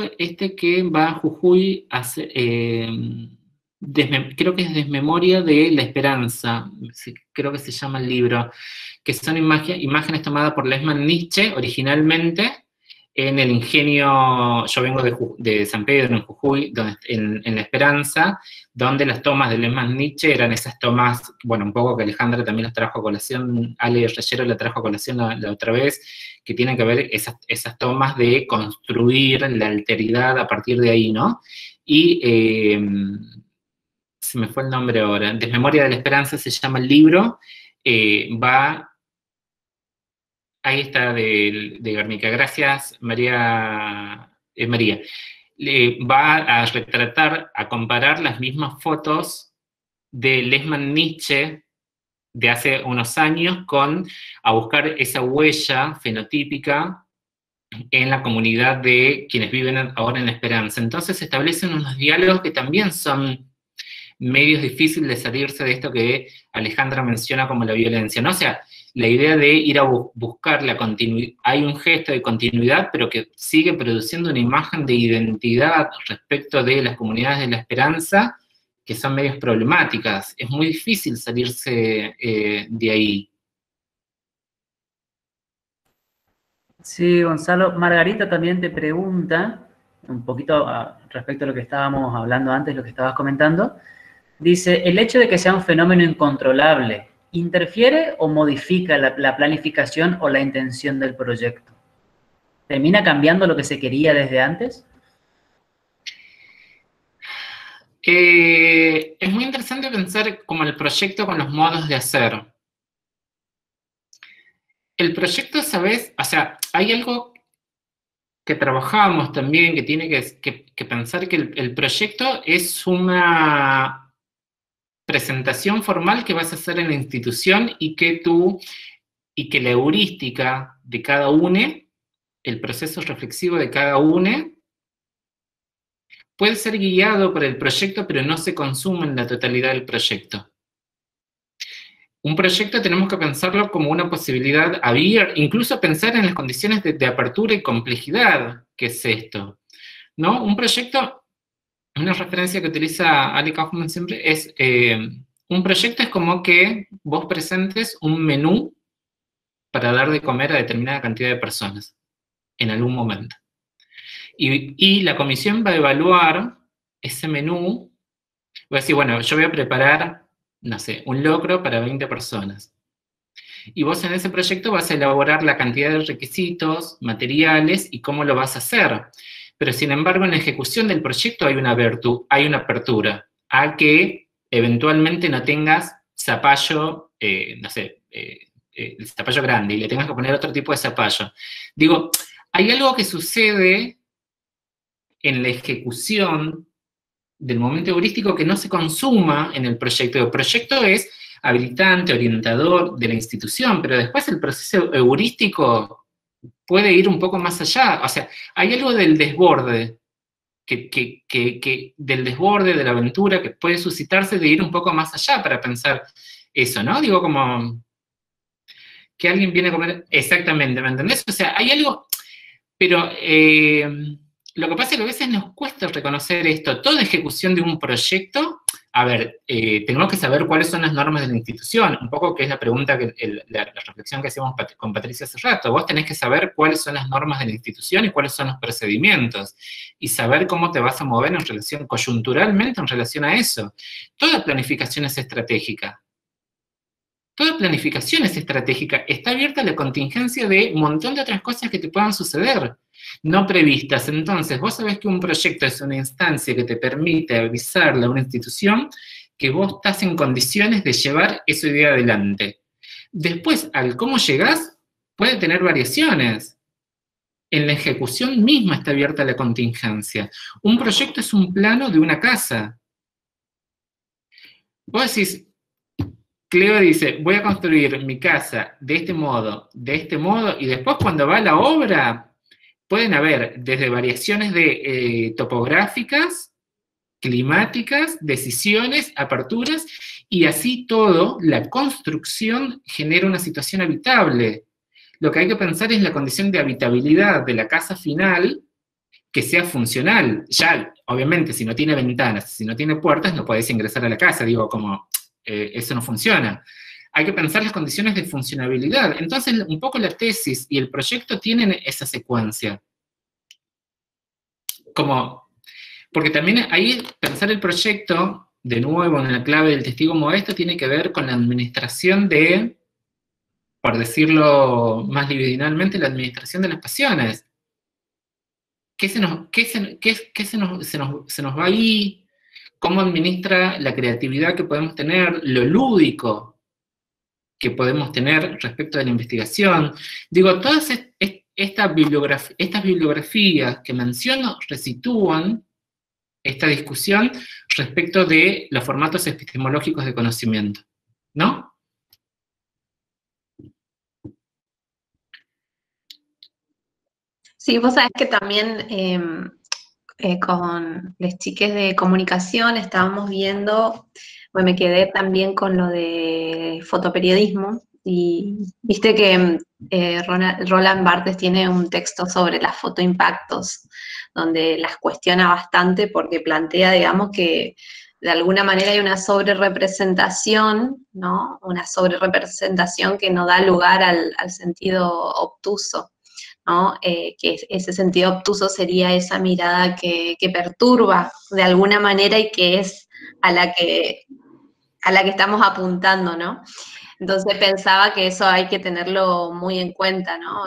que va a Jujuy hace, creo que es Desmemoria de la Esperanza, creo que se llama el libro, que son imágenes tomadas por Lehmann Nietzsche originalmente en el ingenio, yo vengo de San Pedro, en Jujuy, en La Esperanza, donde las tomas de Lehmann Nietzsche eran esas tomas, bueno, un poco que Alejandra también las trajo a colación, Ale Reyero la trajo a colación la otra vez, que tienen que ver esas tomas de construir la alteridad a partir de ahí, ¿no? Y se me fue el nombre ahora, Desmemoria de la Esperanza se llama el libro, ahí está de Guernica, gracias María. Va a retratar, a comparar las mismas fotos de Lehmann Nietzsche de hace unos años a buscar esa huella fenotípica en la comunidad de quienes viven ahora en La Esperanza. Entonces se establecen unos diálogos que también son medios difíciles de salirse de esto que Alejandra menciona como la violencia, ¿no? O sea, la idea de ir a buscar la continuidad, hay un gesto de continuidad, pero que sigue produciendo una imagen de identidad respecto de las comunidades de La Esperanza, que son medios problemáticas. Es muy difícil salirse de ahí. Sí, Gonzalo. Margarita también te pregunta, un poquito respecto a lo que estábamos hablando antes, lo que estabas comentando. Dice, el hecho de que sea un fenómeno incontrolable, ¿interfiere o modifica la planificación o la intención del proyecto? ¿Termina cambiando lo que se quería desde antes? Es muy interesante pensar como el proyecto con los modos de hacer. El proyecto, ¿sabes? O sea, hay algo que trabajamos también, que tiene que pensar que el proyecto es una presentación formal que vas a hacer en la institución y que la heurística de cada uno, el proceso reflexivo de cada uno, puede ser guiado por el proyecto, pero no se consume en la totalidad del proyecto. Un proyecto tenemos que pensarlo como una posibilidad abierta, incluso pensar en las condiciones de apertura y complejidad que es esto, ¿no? Un proyecto, una referencia que utiliza Ali Kaufman siempre es, un proyecto es como que vos presentes un menú para dar de comer a determinada cantidad de personas en algún momento. Y la comisión va a evaluar ese menú, va a decir, bueno, yo voy a preparar, no sé, un locro para 20 personas. Y vos en ese proyecto vas a elaborar la cantidad de requisitos, materiales y cómo lo vas a hacer. Pero sin embargo, en la ejecución del proyecto hay una apertura a que eventualmente no tengas zapallo, no sé, el zapallo grande y le tengas que poner otro tipo de zapallo. Digo, hay algo que sucede en la ejecución del momento heurístico que no se consuma en el proyecto. El proyecto es habilitante, orientador de la institución, pero después el proceso heurístico puede ir un poco más allá. O sea, hay algo del desborde, del desborde de la aventura que puede suscitarse de ir un poco más allá para pensar eso, ¿no? Digo, como que alguien viene a comer, exactamente, ¿me entendés? O sea, hay algo, pero lo que pasa es que a veces nos cuesta reconocer esto. Toda ejecución de un proyecto, a ver, tenemos que saber cuáles son las normas de la institución, un poco que es la pregunta, la reflexión que hacíamos con Patricia hace rato. Vos tenés que saber cuáles son las normas de la institución y cuáles son los procedimientos, y saber cómo te vas a mover en relación, coyunturalmente en relación a eso. Toda planificación es estratégica. Toda planificación es estratégica. Está abierta a la contingencia de un montón de otras cosas que te puedan suceder, no previstas. Entonces, vos sabés que un proyecto es una instancia que te permite avisarle a una institución que vos estás en condiciones de llevar esa idea adelante. Después, al cómo llegás, puede tener variaciones. En la ejecución misma está abierta la contingencia. Un proyecto es un plano de una casa. Vos decís, Cleo dice, voy a construir mi casa de este modo, y después cuando va la obra, pueden haber desde variaciones topográficas, climáticas, decisiones, aperturas, y así todo, la construcción genera una situación habitable. Lo que hay que pensar es la condición de habitabilidad de la casa final que sea funcional. Ya, obviamente, si no tiene ventanas, si no tiene puertas, no podés ingresar a la casa, digo, como, eso no funciona. Hay que pensar las condiciones de funcionabilidad. Entonces, un poco la tesis y el proyecto tienen esa secuencia. Porque también ahí pensar el proyecto, de nuevo en la clave del testigo modesto, tiene que ver con la administración de, por decirlo más libidinalmente, la administración de las pasiones. ¿Qué se nos va ahí? ¿Cómo administra la creatividad que podemos tener? Lo lúdico que podemos tener respecto de la investigación. Digo, todas estas bibliografías que menciono resitúan esta discusión respecto de los formatos epistemológicos de conocimiento, ¿no? Sí, vos sabés que también con las chiques de comunicación estábamos viendo, bueno, me quedé también con lo de fotoperiodismo, y viste que Roland Barthes tiene un texto sobre las fotoimpactos, donde las cuestiona bastante porque plantea, digamos, que de alguna manera hay una sobrerepresentación, ¿no? Una sobrerepresentación que no da lugar al sentido obtuso, ¿no? Que ese sentido obtuso sería esa mirada que perturba de alguna manera y que es a la que estamos apuntando, ¿no? Entonces pensaba que eso hay que tenerlo muy en cuenta, ¿no?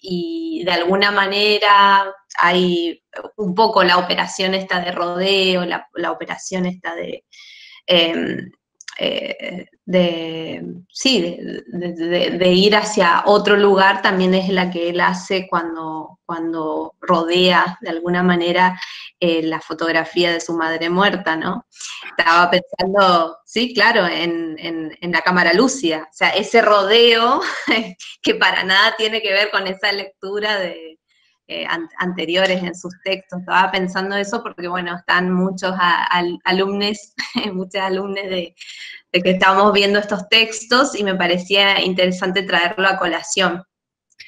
Y de alguna manera hay un poco la operación esta de rodeo, la operación esta de ir hacia otro lugar, también es la que él hace cuando rodea de alguna manera la fotografía de su madre muerta, ¿no? Estaba pensando, sí, claro, en la cámara lúcida, o sea, ese rodeo que para nada tiene que ver con esa lectura de anteriores en sus textos. Estaba pensando eso porque, bueno, están muchos alumnos, muchas alumnas de que estábamos viendo estos textos y me parecía interesante traerlo a colación.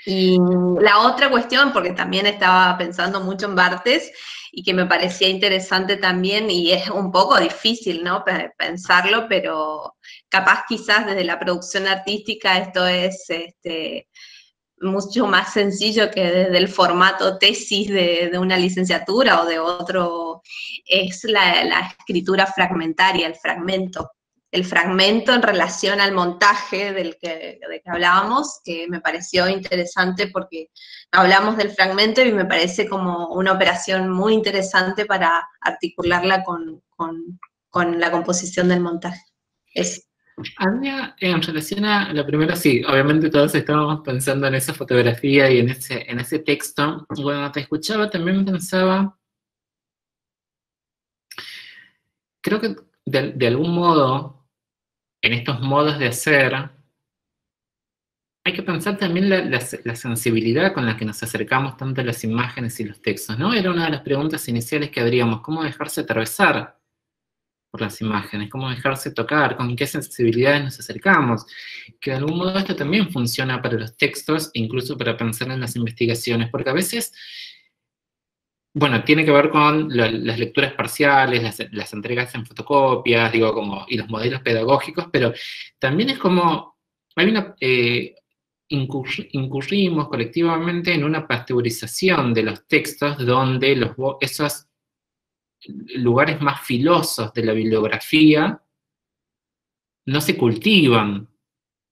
Y la otra cuestión, porque también estaba pensando mucho en Barthes y que me parecía interesante también, y es un poco difícil, ¿no?, pensarlo, pero capaz quizás desde la producción artística esto es mucho más sencillo que desde el formato tesis de una licenciatura o de otro, es la escritura fragmentaria, el fragmento en relación al montaje de que hablábamos, que me pareció interesante porque hablamos del fragmento y me parece como una operación muy interesante para articularla con la composición del montaje. Eso. Anya, en relación a la primera, sí, obviamente todos estábamos pensando en esa fotografía y en ese texto. Cuando te escuchaba también pensaba, creo que de algún modo, en estos modos de hacer, hay que pensar también la sensibilidad con la que nos acercamos tanto a las imágenes y los textos, ¿no? Era una de las preguntas iniciales que habríamos, ¿cómo dejarse atravesar por las imágenes? ¿Cómo dejarse tocar? ¿Con qué sensibilidades nos acercamos? Que de algún modo esto también funciona para los textos e incluso para pensar en las investigaciones, porque a veces, bueno, tiene que ver con las lecturas parciales, las entregas en fotocopias, digo, y los modelos pedagógicos, pero también es como, incurrimos colectivamente en una pasteurización de los textos donde esos lugares más filosos de la bibliografía no se cultivan,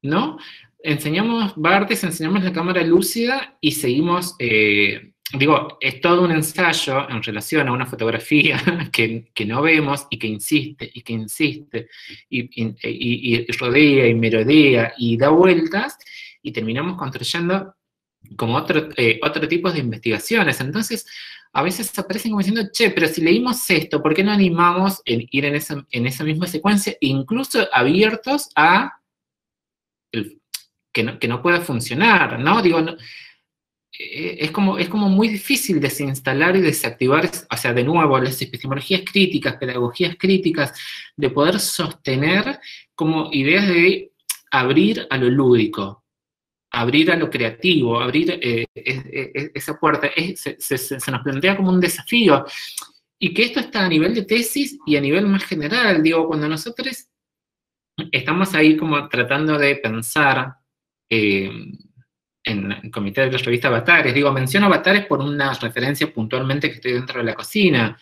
¿no? Enseñamos Barthes, enseñamos la cámara lúcida y seguimos, es todo un ensayo en relación a una fotografía que no vemos y que insiste, y rodea y merodea y da vueltas, y terminamos construyendo como otro tipo de investigaciones. Entonces, a veces aparecen como diciendo, che, pero si leímos esto, ¿por qué no animamos en ir en esa misma secuencia, incluso abiertos a que no pueda funcionar, ¿no? Digo, no, es como muy difícil desinstalar y desactivar, o sea, de nuevo, las epistemologías críticas, pedagogías críticas, de poder sostener como ideas de abrir a lo lúdico, abrir a lo creativo, abrir esa puerta, se nos plantea como un desafío, y que esto está a nivel de tesis y a nivel más general. Digo, cuando nosotros estamos ahí como tratando de pensar en el comité de la revista Avatares, digo, menciono Avatares por una referencia puntualmente que estoy dentro de la cocina,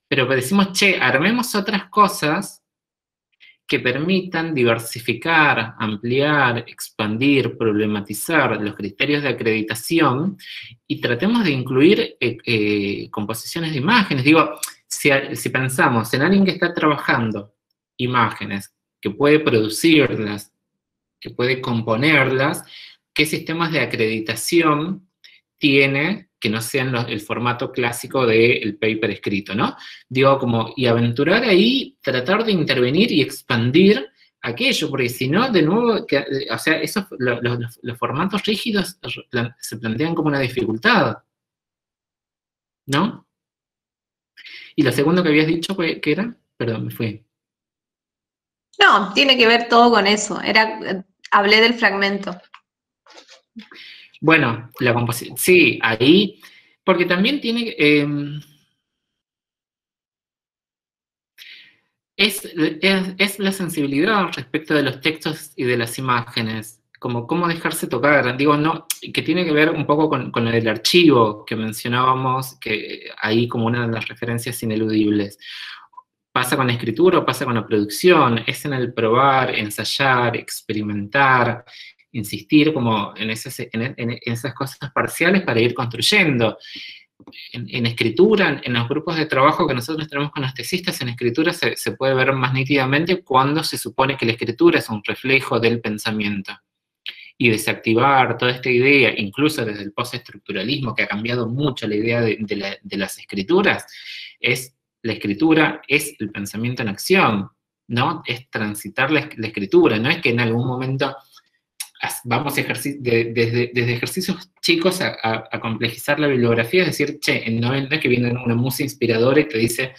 pero decimos, che, armemos otras cosas que permitan diversificar, ampliar, expandir, problematizar los criterios de acreditación y tratemos de incluir composiciones de imágenes. Digo, si pensamos en alguien que está trabajando imágenes, que puede producirlas, que puede componerlas, ¿qué sistemas de acreditación tiene que no sean el formato clásico del paper escrito, ¿no? Digo, como, y aventurar ahí, tratar de intervenir y expandir aquello, porque si no, de nuevo, o sea, los formatos rígidos se plantean como una dificultad, ¿no? Y lo segundo que habías dicho, ¿qué era? Perdón, me fui. No, tiene que ver todo con eso. Hablé del fragmento. Bueno, la composición, sí, ahí, porque también tiene, es la sensibilidad respecto de los textos y de las imágenes, como cómo dejarse tocar, digo, no, que tiene que ver un poco con lo del archivo que mencionábamos, que ahí como una de las referencias ineludibles. Pasa con la escritura o pasa con la producción, es en el probar, ensayar, experimentar, insistir como en esas cosas parciales para ir construyendo. En escritura, en los grupos de trabajo que nosotros tenemos con los tesistas, en escritura se puede ver más nítidamente cuando se supone que la escritura es un reflejo del pensamiento. Y desactivar toda esta idea, incluso desde el postestructuralismo, que ha cambiado mucho la idea de las escrituras, la escritura es el pensamiento en acción, ¿no? Es transitar la escritura, no es que en algún momento vamos desde ejercicios chicos a complejizar la bibliografía, es decir, che, no es que viene una musa inspiradora y te dice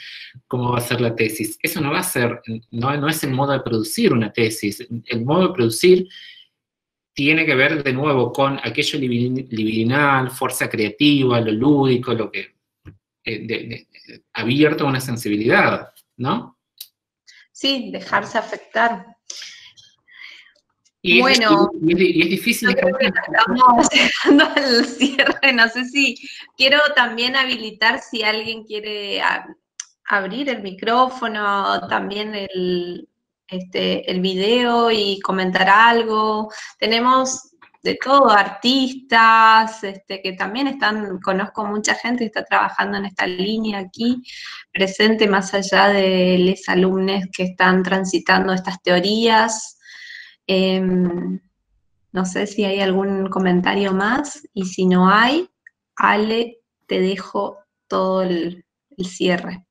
cómo va a ser la tesis. Eso no va a ser, no es el modo de producir una tesis. El modo de producir tiene que ver de nuevo con aquello libidinal, fuerza creativa, lo lúdico, lo que abierto a una sensibilidad, ¿no? Sí, dejarse afectar. Y bueno, es difícil. Yo creo que estamos llegando al cierre. No sé si quiero también habilitar si alguien quiere abrir el micrófono, también el video y comentar algo. Tenemos de todo, artistas, que también conozco mucha gente que está trabajando en esta línea aquí, presente más allá de los alumnos que están transitando estas teorías. No sé si hay algún comentario más, y si no hay, Ale, te dejo todo el cierre.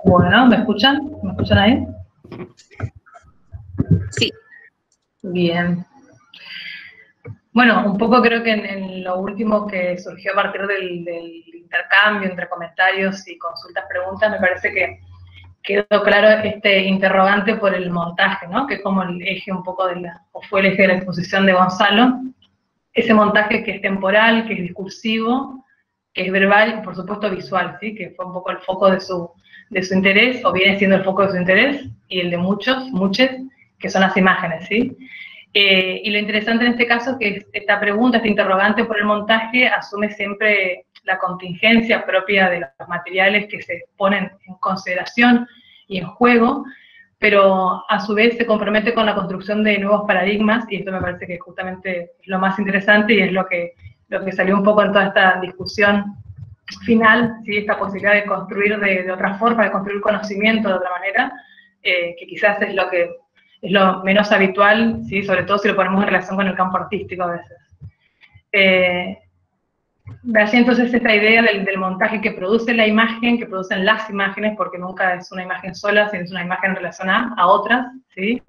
Bueno, ¿me escuchan? ¿Me escuchan ahí? Sí. Bien. Bueno, un poco creo que en lo último que surgió a partir del intercambio entre comentarios y consultas, preguntas, me parece que quedó claro este interrogante por el montaje, ¿no? Que es como el eje un poco o fue el eje de la exposición de Gonzalo. Ese montaje que es temporal, que es discursivo, que es verbal y por supuesto visual, ¿sí? Que fue un poco el foco de su interés, o viene siendo el foco de su interés, y el de muchos, que son las imágenes, ¿sí? Y lo interesante en este caso es que esta pregunta, este interrogante por el montaje, asume siempre la contingencia propia de los materiales que se ponen en consideración y en juego, pero a su vez se compromete con la construcción de nuevos paradigmas, y esto me parece que justamente es lo más interesante y es lo que salió un poco en toda esta discusión final, ¿sí? Esta posibilidad de construir de otra forma, de construir conocimiento de otra manera, que quizás es lo menos habitual, ¿sí? Sobre todo si lo ponemos en relación con el campo artístico a veces. Así entonces esta idea del montaje que produce la imagen, que producen las imágenes, porque nunca es una imagen sola, sino es una imagen relacionada a otras, ¿sí?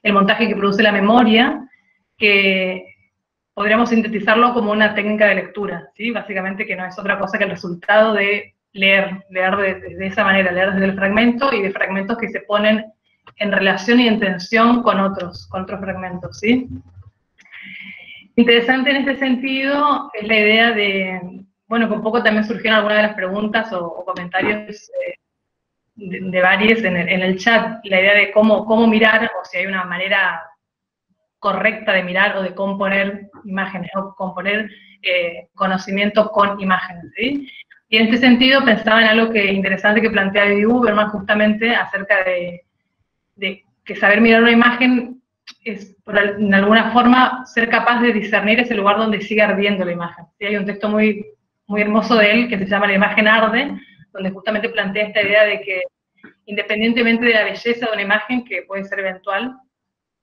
El montaje que produce la memoria, que podríamos sintetizarlo como una técnica de lectura, ¿sí? Básicamente que no es otra cosa que el resultado de leer de esa manera, leer desde el fragmento y de fragmentos que se ponen en relación y en tensión con otros fragmentos, ¿sí? Interesante en este sentido es la idea de, bueno, que un poco también surgieron algunas de las preguntas o comentarios de varios en el chat, la idea de cómo mirar, o si hay una manera correcta de mirar o de componer imágenes, o componer conocimiento con imágenes, ¿sí? Y en este sentido pensaba en algo interesante que plantea Didi Huberman justamente acerca de que saber mirar una imagen es, en alguna forma, ser capaz de discernir ese lugar donde sigue ardiendo la imagen. ¿Sí? Hay un texto muy, muy hermoso de él que se llama La imagen arde, donde justamente plantea esta idea de que independientemente de la belleza de una imagen, que puede ser eventual,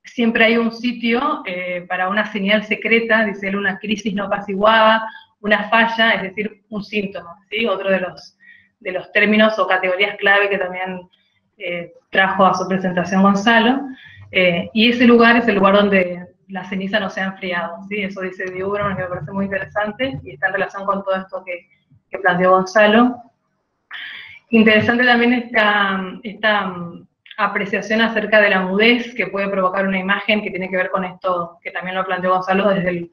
siempre hay un sitio para una señal secreta, dice él, una crisis no apaciguada, una falla, es decir, un síntoma, ¿sí? Otro de los términos o categorías clave que también trajo a su presentación Gonzalo, y ese lugar es el lugar donde la ceniza no se ha enfriado, ¿sí? Eso dice Didi Huberman, que me parece muy interesante, y está en relación con todo esto que planteó Gonzalo. Interesante también esta apreciación acerca de la mudez que puede provocar una imagen, que tiene que ver con esto, que también lo planteó Gonzalo desde el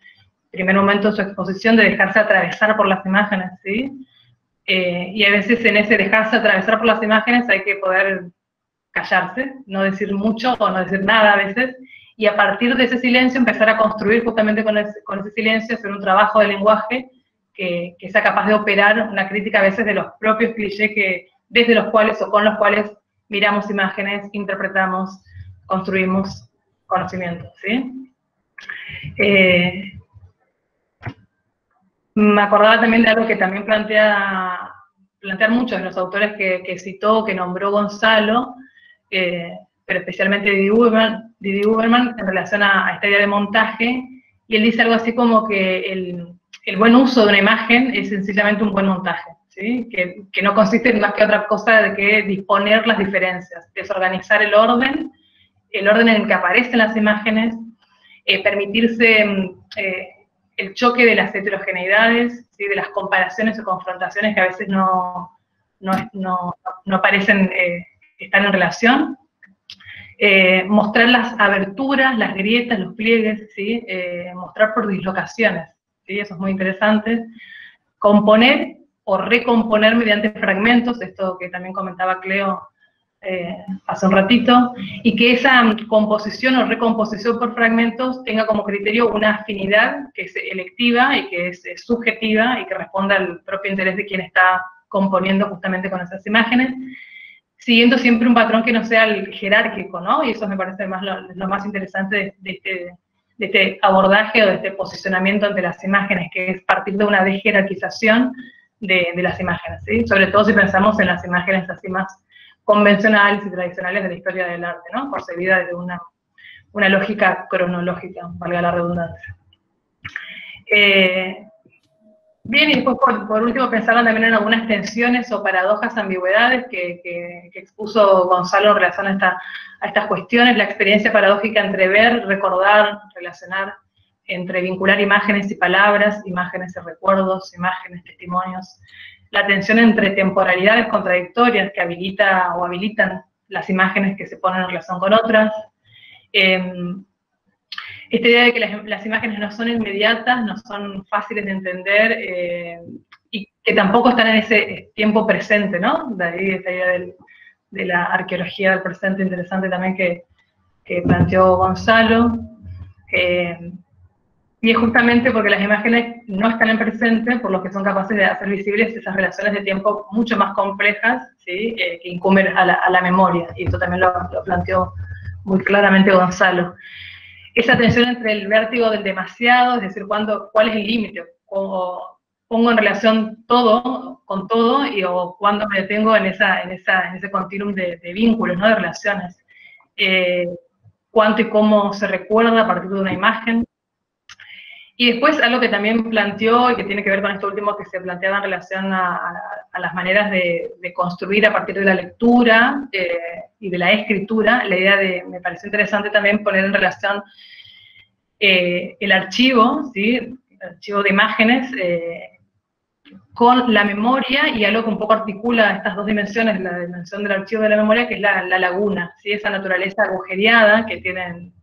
primer momento de su exposición, de dejarse atravesar por las imágenes, ¿sí? Y a veces en ese dejarse atravesar por las imágenes hay que poder callarse, no decir mucho o no decir nada a veces, y a partir de ese silencio empezar a construir justamente con ese silencio, hacer un trabajo de lenguaje que sea capaz de operar una crítica a veces de los propios clichés desde los cuales o con los cuales miramos imágenes, interpretamos, construimos conocimientos, ¿sí? Me acordaba también de algo que también plantean muchos de los autores que citó, que nombró Gonzalo, pero especialmente Didi Huberman en relación a esta idea de montaje, y él dice algo así como que el buen uso de una imagen es sencillamente un buen montaje, ¿sí? Que no consiste en más que otra cosa de que disponer las diferencias, desorganizar el orden en el que aparecen las imágenes, permitirse el choque de las heterogeneidades, ¿sí? De las comparaciones o confrontaciones que a veces no parecen estar en relación, mostrar las aberturas, las grietas, los pliegues, ¿sí? Mostrar por dislocaciones, ¿sí? Eso es muy interesante. Componer o recomponer mediante fragmentos, esto que también comentaba Cleo hace un ratito, y que esa composición o recomposición por fragmentos tenga como criterio una afinidad que es electiva y que es subjetiva y que responda al propio interés de quien está componiendo justamente con esas imágenes, siguiendo siempre un patrón que no sea el jerárquico, ¿no? Y eso me parece más lo más interesante de este abordaje o de este posicionamiento ante las imágenes, que es partir de una desjerarquización de las imágenes, ¿sí? Sobre todo si pensamos en las imágenes así más convencionales y tradicionales de la historia del arte, ¿no? Concebida desde una lógica cronológica, valga la redundancia. Bien, y después por último pensaron también en algunas tensiones o paradojas, ambigüedades que expuso Gonzalo en relación a estas cuestiones, la experiencia paradójica entre ver, recordar, relacionar, entre vincular imágenes y palabras, imágenes y recuerdos, imágenes, testimonios, la tensión entre temporalidades contradictorias que habilitan las imágenes que se ponen en relación con otras, esta idea de que las imágenes no son inmediatas, no son fáciles de entender, y que tampoco están en ese tiempo presente, ¿no? De ahí esta idea de la arqueología del presente interesante también que planteó Gonzalo. Y es justamente porque las imágenes no están en presente, por lo que son capaces de hacer visibles esas relaciones de tiempo mucho más complejas, ¿sí? Que incumben a la memoria, y eso también lo planteó muy claramente Gonzalo. Esa tensión entre el vértigo del demasiado, es decir, cuál es el límite, o pongo en relación todo con todo, o cuando me detengo en ese continuum de vínculos, ¿no? De relaciones. Cuánto y cómo se recuerda a partir de una imagen. Y después algo que también planteó, y que tiene que ver con esto último que se planteaba en relación a las maneras de construir a partir de la lectura y de la escritura, la idea me pareció interesante también poner en relación el archivo, ¿sí? El archivo de imágenes, con la memoria y algo que un poco articula estas dos dimensiones, la dimensión del archivo de la memoria, que es la laguna, ¿sí? Esa naturaleza agujereada que tienen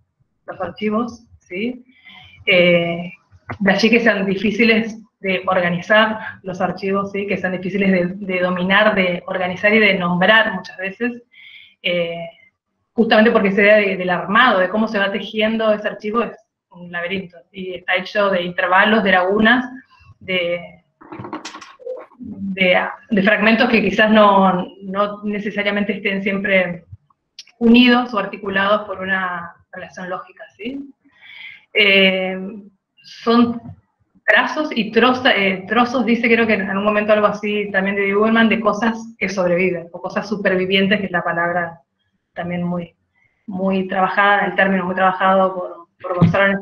los archivos, ¿sí? De allí que sean difíciles de organizar los archivos, ¿sí? Que sean difíciles de dominar, de organizar y de nombrar muchas veces, justamente porque esa idea del armado, de cómo se va tejiendo ese archivo es un laberinto, y está hecho de intervalos, de lagunas, de fragmentos que quizás no necesariamente estén siempre unidos o articulados por una relación lógica, ¿sí? Son trazos y trozos, dice, creo que en algún momento algo así también de Huberman, de cosas que sobreviven, o cosas supervivientes, que es la palabra también muy trabajada, el término muy trabajado por Gonzalo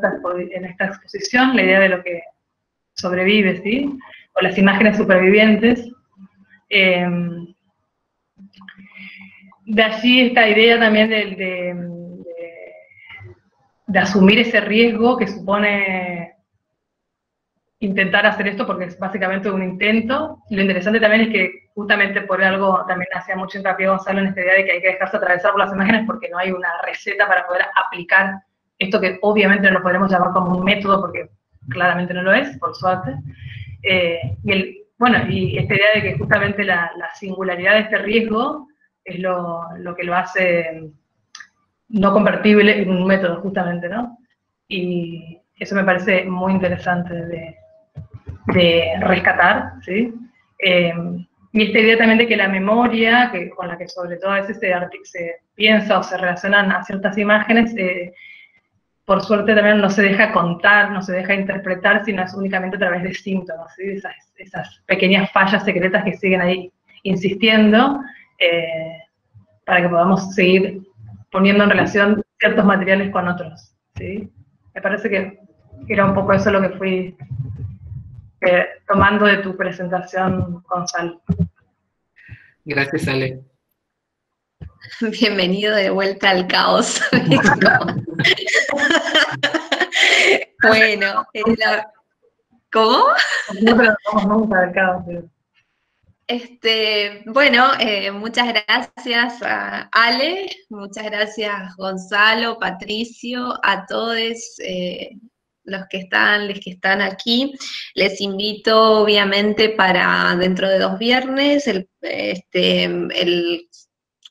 en esta exposición, la idea de lo que sobrevive, ¿sí? O las imágenes supervivientes. De allí esta idea también de asumir ese riesgo que supone intentar hacer esto, porque es básicamente un intento. Lo interesante también es que justamente por algo también hacía mucho hincapié Gonzalo en esta idea de que hay que dejarse atravesar por las imágenes, porque no hay una receta para poder aplicar esto, que obviamente no lo podremos llamar como un método, porque claramente no lo es, por suerte. Y esta idea de que justamente la singularidad de este riesgo es lo que lo hace no convertible en un método, justamente, ¿no? Y eso me parece muy interesante de rescatar, ¿sí? Y esta idea también de que la memoria, con la que sobre todo a veces se piensa o se relacionan a ciertas imágenes, por suerte también no se deja contar, no se deja interpretar, sino es únicamente a través de síntomas, ¿sí? Esas pequeñas fallas secretas que siguen ahí insistiendo, para que podamos seguir poniendo en relación ciertos materiales con otros, ¿sí? Me parece que era un poco eso lo que fui tomando de tu presentación, Gonzalo. Gracias, Ale. Bienvenido de vuelta al caos. Bueno, ¿cómo? No tratamos nunca del caos. Bueno, muchas gracias a Ale, muchas gracias Gonzalo, Patricio, a todos los que están aquí. Les invito obviamente para dentro de 2 viernes, el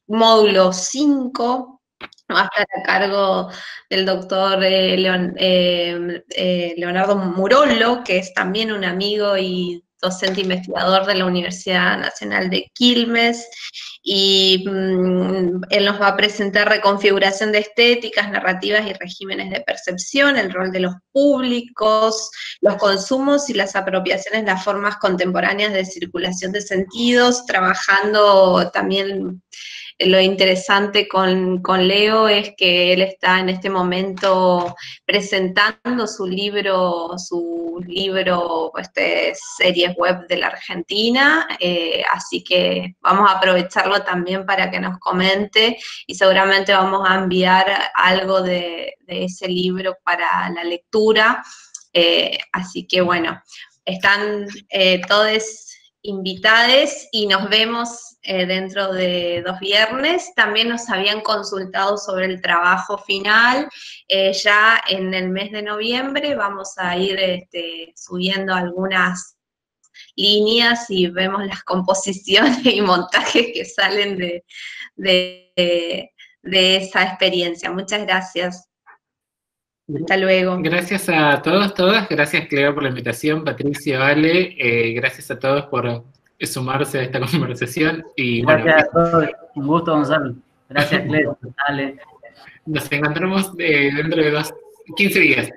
módulo 5 va a estar a cargo del doctor Leonardo Murolo, que es también un amigo y docente investigador de la Universidad Nacional de Quilmes, y él nos va a presentar reconfiguración de estéticas, narrativas y regímenes de percepción, el rol de los públicos, los consumos y las apropiaciones, las formas contemporáneas de circulación de sentidos, trabajando también. Lo interesante con Leo es que él está en este momento presentando su libro series web de la Argentina, así que vamos a aprovecharlo también para que nos comente, y seguramente vamos a enviar algo de ese libro para la lectura, así que bueno, están todos invitades y nos vemos dentro de 2 viernes. También nos habían consultado sobre el trabajo final. Ya en el mes de noviembre vamos a ir subiendo algunas líneas y vemos las composiciones y montajes que salen de esa experiencia. Muchas gracias. Hasta luego. Gracias a todos, todas. Gracias, Cleo, por la invitación. Patricio, Ale, gracias a todos por sumarse a esta conversación. Y gracias a todos. Un gusto, Gonzalo. Gracias, Cleo. Ale. Nos encontramos dentro de 15 días.